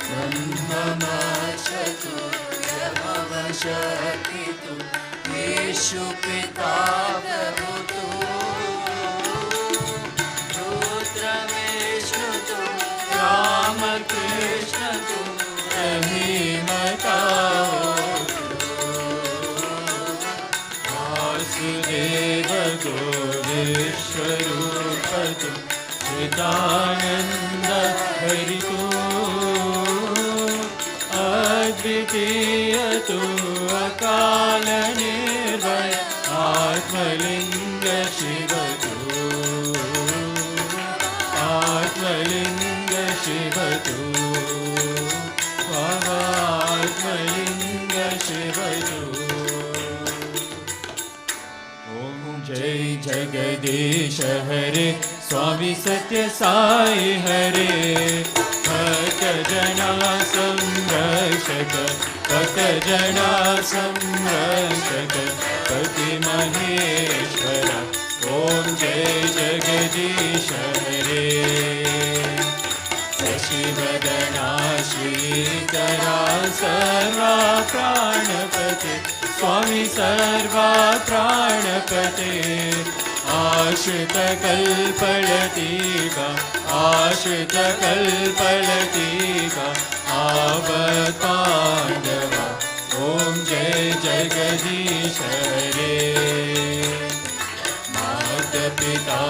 S20: ब्रह्ममक्षतु यमवशकितु येषु पिता प्रभुतो रुद्रविष्णुतो रामकृष्णतो वासुदेवतो विश्वरूपतो चिदानन्द हरितो अद्वितीयतो अकाल निर्भय आत्मलिङ्ग शिवतो आत्मलिङ्ग शिवतो आत्मलिङ्ग शिवतो स्वामी सत्य साई हरे भक्त जना संरक्षक भक्त जना संरक्षक पति महेश्वर ओम जय जगदीश हरे शशिवदना श्रीकरा सर्वा प्राणपते स्वामी सर्वा प्राणपते आश्रित कल्पलतिका आश्रित कल्पलतिका आवतांडवा ओम जय जगदीश हरे माता पिता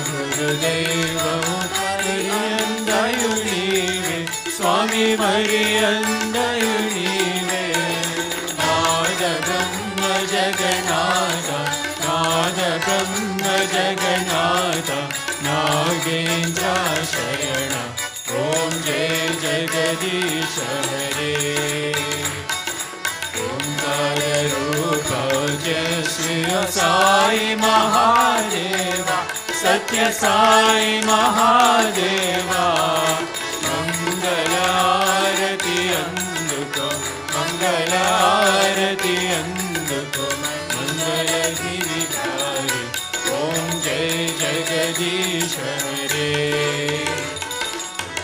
S20: गुरुदेव मरियंदयुनीवे स्वामी मरियंदयुनीवे नाद ब्रह्म जगन्नाथ नाद ब्रह्म जगन्नाथ नागेन्द्र शरण ओम जय जगदीश हरे ओंकार रूप जय श्री साई महादेवा सत्य साई महादेवा मंगलारती अंदुको मंगलारती अंदुको मंगल गिरिधारी ओम जय जगदीश हरे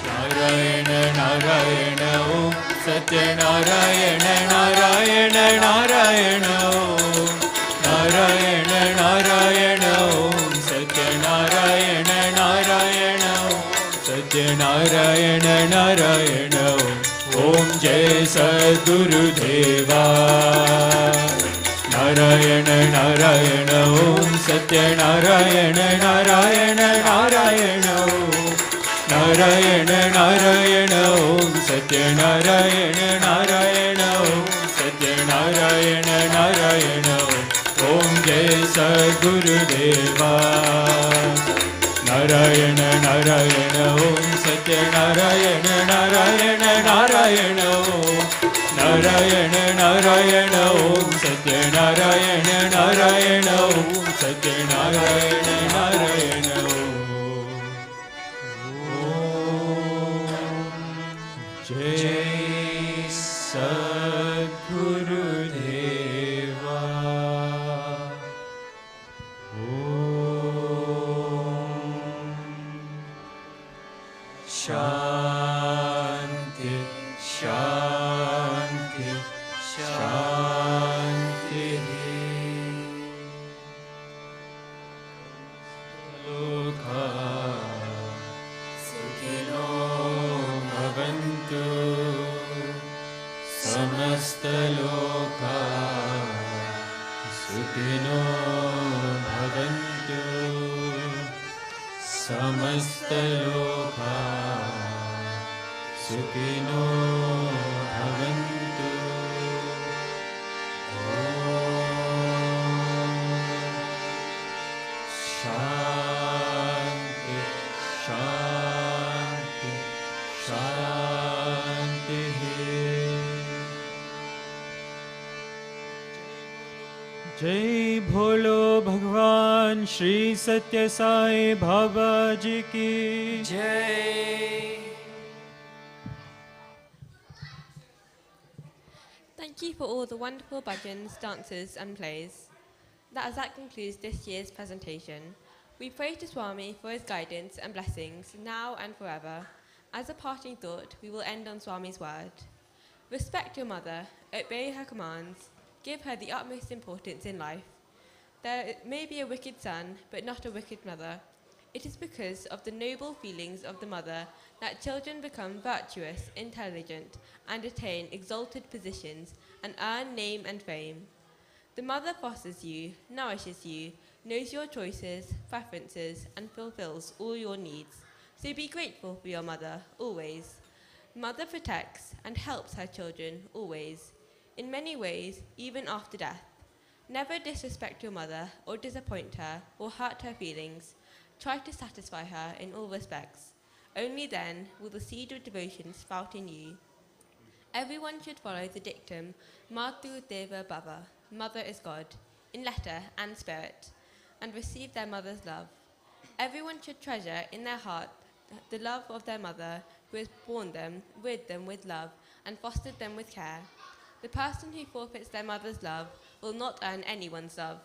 S20: नारायण नारायण ओम सत्य नारायण नारायण नारायण ओम नारायण नारायण ओम सत्य नारायण नारायण ओम सत्य नारायण नारायण ओम जय सद्गुरुदेवा नारायण नारायण ओम सत्य नारायण नारायण नारायण ओम नारायण नारायण ओम सत्य नारायण नारायण ओम सत्य नारायण नारायण ओम जय सद्गुरुदेवा नारायण नारायण ओम सत्य नारायण नारायण नारायण ओम नारायण नारायण ओम सत्य नारायण नारायण ओम सत्य नारायण नारायण जय सद्गुरुदेवा शांति शांति शांति लोका सुखिनो भवन्तु समस्तलोका सुखिनो भवन्तु समस्तलोका सुखिनो भवन्तु शांति शांति शांति जय भोलो भगवान श्री सत्य साई बाबा जी की जय।
S4: Thank you for all the wonderful bhajans, dances and plays. That concludes this year's presentation. We pray to Swami for his guidance and blessings now and forever. As a parting thought, we will end on Swami's word. Respect your mother, obey her commands, give her the utmost importance in life. There may be a wicked son, but not a wicked mother. It is because of the noble feelings of the mother that children become virtuous, intelligent, and attain exalted positions and earn name and fame. The mother fosters you, nourishes you, knows your choices, preferences, and fulfills all your needs. So be grateful for your mother, always. Mother protects and helps her children, always. In many ways, even after death. Never disrespect your mother or disappoint her or hurt her feelings. Try to satisfy her in all respects. Only then will the seed of devotion sprout in you. Everyone should follow the dictum, Matru Deva Bhava, Mother is God, in letter and spirit, and receive their mother's love. Everyone should treasure in their heart the love of their mother, who has borne them with love and fostered them with care. The person who forfeits their mother's love will not earn anyone's love.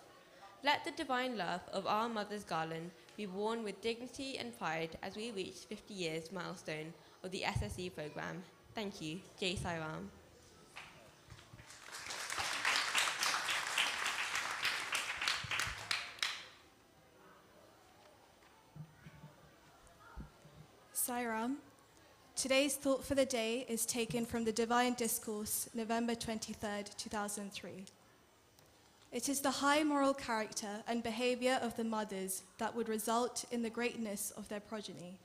S4: Let the divine love of our mother's garland be worn with dignity and pride as we reach 50 years milestone of the SSE program. Thank you. Jai Sai Ram.
S13: Sai Ram. Today's thought for the day is taken from the Divine Discourse, November 23rd, 2003. It is the high moral character and behavior of the mothers that would result in the greatness of their progeny.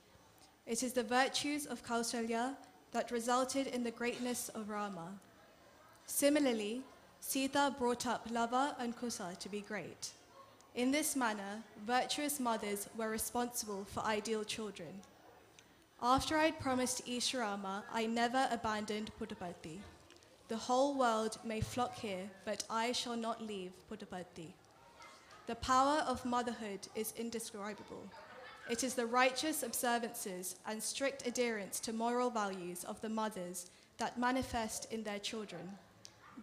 S13: It is the virtues of Kausalya that resulted in the greatness of Rama. Similarly, Sita brought up Lava and Kusa to be great. In this manner, virtuous mothers were responsible for ideal children. After I had promised Ishwaramma, I never abandoned Puttaparthi. The whole world may flock here, but I shall not leave Puttaparthi. The power of motherhood is indescribable. It is the righteous observances and strict adherence to moral values of the mothers that manifest in their children.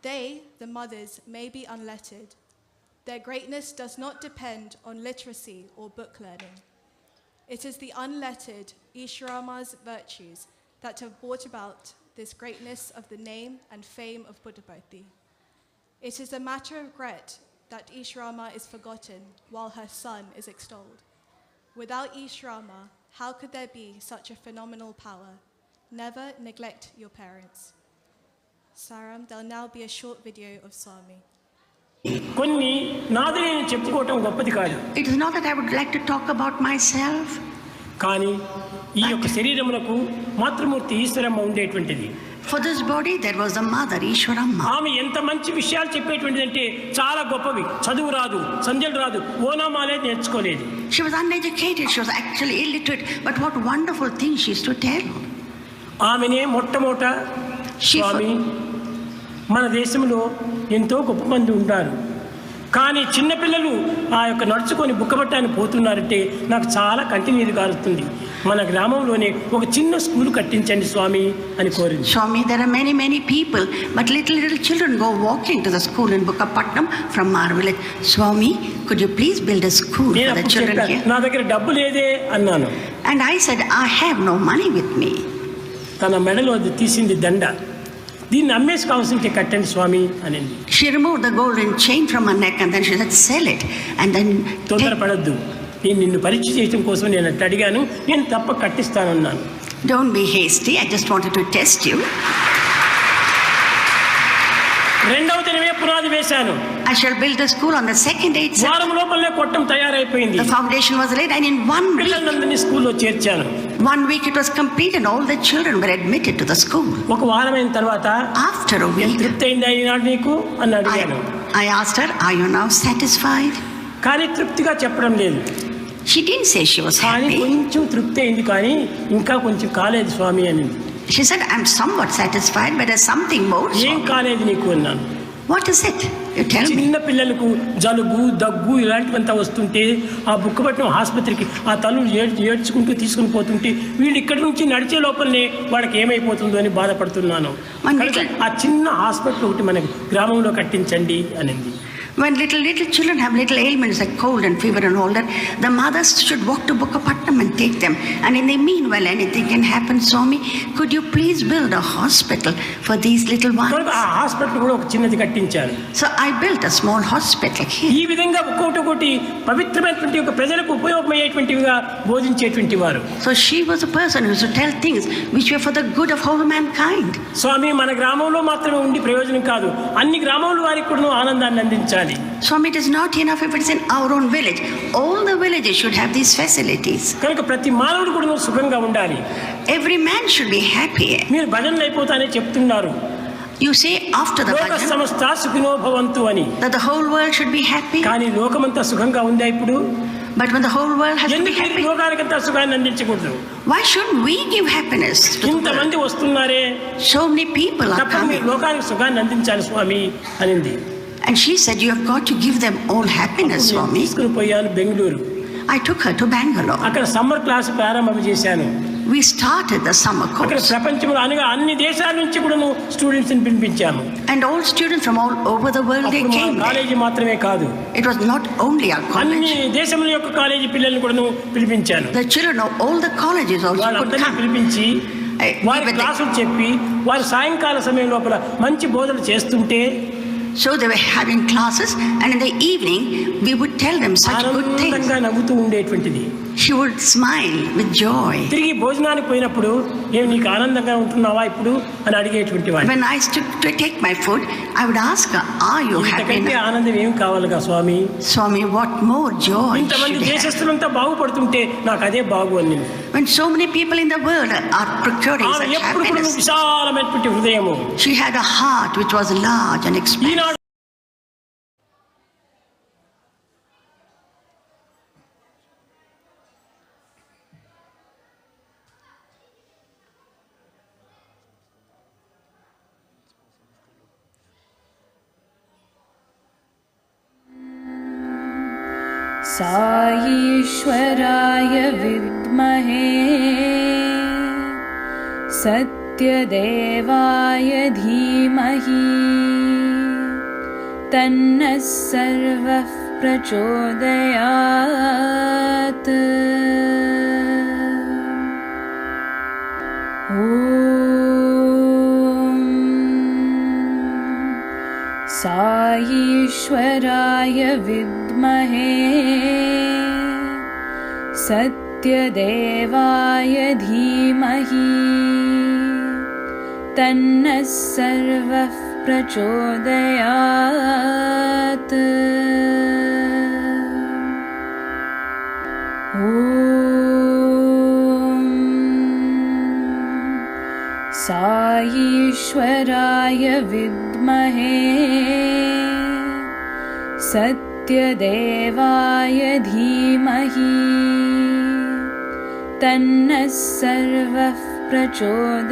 S13: They, the mothers, may be unlettered. Their greatness does not depend on literacy or book learning. It is the unlettered Ishwaramma's virtues that have brought about this greatness of the name and fame of Puttaparthi. It is a matter of regret that Ishwaramma is forgotten while her son is extolled. Without Ishwaramma, how could there be such a phenomenal power? Never neglect your parents. Saram, there'll now be a short video of Swami.
S14: It is not that I would like to talk about myself. For this body, there was a mother, Ishwaramma. She was uneducated, she was actually illiterate, but what wonderful things she used to tell.
S2: మన దేశంలో ఎంతో గొప్ప మంది ఉంటారు, కానీ చిన్నపిల్లలు ఆ యొక్క నడుచుకొని బుక్కబట్టాన్ని పోతున్నారంటే నాకు చాలా కంటిన్యూగా కారుతుంది. మన గ్రామంలోనే ఒక చిన్న స్కూల్ కట్టించండి స్వామి అని కోరింది.
S14: Swami, there are many people, but little children go walking to the school in Bukkapatnam from our village. Swami, could you please build a school for the children here?
S2: నా దగ్గర డబ్బు లేదే అన్నాను.
S14: And I said, I have no money with me.
S2: తన మెడలో తీసింది దండ, దీన్ని అమ్మేసి కావాల్సింటే కట్టండి స్వామి అనింది.
S14: She removed the golden chain from her neck and then she said, sell it. And then
S2: తొందరపడద్దు, నేను నిన్ను పరీక్ష చేయడం కోసం నేను అట్లా అడిగాను, నేను తప్ప కట్టిస్తానన్నాను.
S14: Don't be hasty, I just wanted to test you.
S2: రెండవ దినమే పునాది వేశాను.
S14: I shall build a school on the second day itself.
S2: వారం లోపలనే కొట్టం తయారైపోయింది.
S14: The foundation was laid and in 1 week
S2: పిల్లలందరినీ స్కూల్లో చేర్చాను.
S14: 1 week it was complete and all the children were admitted to the school.
S2: ఒక వారమైన తర్వాత
S14: after a week
S2: తృప్తి అయిందా ఈనాడు నీకు అని అడిగాను.
S14: I asked her, are you now satisfied?
S2: కానీ తృప్తిగా చెప్పడం లేదు.
S14: She didn't say she was happy.
S2: కొంచెం తృప్తి అయింది కానీ ఇంకా కొంచెం కాలేదు స్వామి అనింది.
S14: She said, I'm somewhat satisfied, but there's something more.
S2: ఏం కాలేదు నీకు అన్నాను.
S14: What is it? You tell me.
S2: చిన్న పిల్లలకు జలుబు దగ్గు ఇలాంటివంతా వస్తుంటే ఆ బుక్కపట్నం ఆసుపత్రికి ఆ తల్లులు ఏడ్చుకుంటూ తీసుకుని పోతుంటే వీళ్ళు ఇక్కడి నుంచి నడిచే లోపలనే వాళ్ళకి ఏమైపోతుందో అని బాధపడుతున్నాను. ఆ చిన్న హాస్పిటల్ ఒకటి మన గ్రామంలో కట్టించండి అనింది.
S14: When little children have little ailments like cold and fever and all that, the mothers should walk to Bukkapatnam and take them. And in the meanwhile, anything can happen. Swami, could you please build a hospital for these little ones? So I built a small hospital here. So she was a person who used to tell things which were for the good of whole mankind.
S2: Swami, mana gramanlo maatrame undi prayojanam kaadu, anni gramalu variki kuda aanandanni andinchali.
S14: Swami, it is not enough if it is in our own village. All the villages should have these facilities.
S2: Kanuka prati manavudu kuda sukhamga undali.
S14: Every man should be happy.
S2: Meer bhajanlu ayipotane cheptunnaru.
S14: You say after the
S2: bhajan samastha sukhino bhavantu ani,
S14: that the whole world should be happy.
S2: Kani lokamanta sukhamga unda ippudu.
S14: But when the whole world has to be happy, why shouldn't we give happiness to the world? So many people are coming. And she said, you have got to give them all happiness, Swami. I took her to Bangalore.
S2: అక్కడ summer class ప్రారంభం చేశాను.
S14: We started the summer
S2: అక్కడ
S14: course.
S2: ప్రపంచంలో అన్ని దేశాల నుంచి కూడా students ని పిలిపించాము.
S14: And all students from all over the world they came.
S2: College మాత్రమే కాదు.
S14: It was not only our college.
S2: అన్ని దేశముల యొక్క కాలేజీ పిల్లల్ని కూడా పిలిపించాను.
S14: The children of all the colleges also could come.
S2: పిలిపించి వారి క్లాసులు చెప్పి వారి సాయంకాల సమయం లోపల మంచి బోధనలు చేస్తుంటే
S14: So they were having classes, and in the evening we would tell them such good things.
S2: నవ్వుతూ ఉండేటువంటిది.
S14: She would smile with joy.
S2: తిరిగి భోజనానికి పోయినప్పుడు ఏమి నీకు ఆనందంగా ఉంటున్నావా ఇప్పుడు అని అడిగేటువంటి వాడు.
S14: When I took to take my food, I would ask her, "Are you happy?"
S2: ఇంతకంటే ఆనందం ఏం కావాలిగా స్వామి?
S14: Swami, what more joy?
S2: ఇంతమంది దేశస్తులంతా బాగుపడుతుంటే నాకు అదే బాగు అని.
S14: When so many people in the world are procuring such happiness.
S2: విశాలమైనటువంటి హృదయము.
S14: She had a heart which was large and expansive.
S11: साईश्वराय विद्महे सत्यदेवाय धीमहि तन्नः सर्वः प्रचोदयात् ॐ साईश्वराय विद्महे सत्यदेवाय धीमहि तन्नः सर्वः प्रचोदयात् ॐ साईश्वराय विद्महे सत्यदेवाय धीमहि तन्नः सर्वः प्रचोदयात्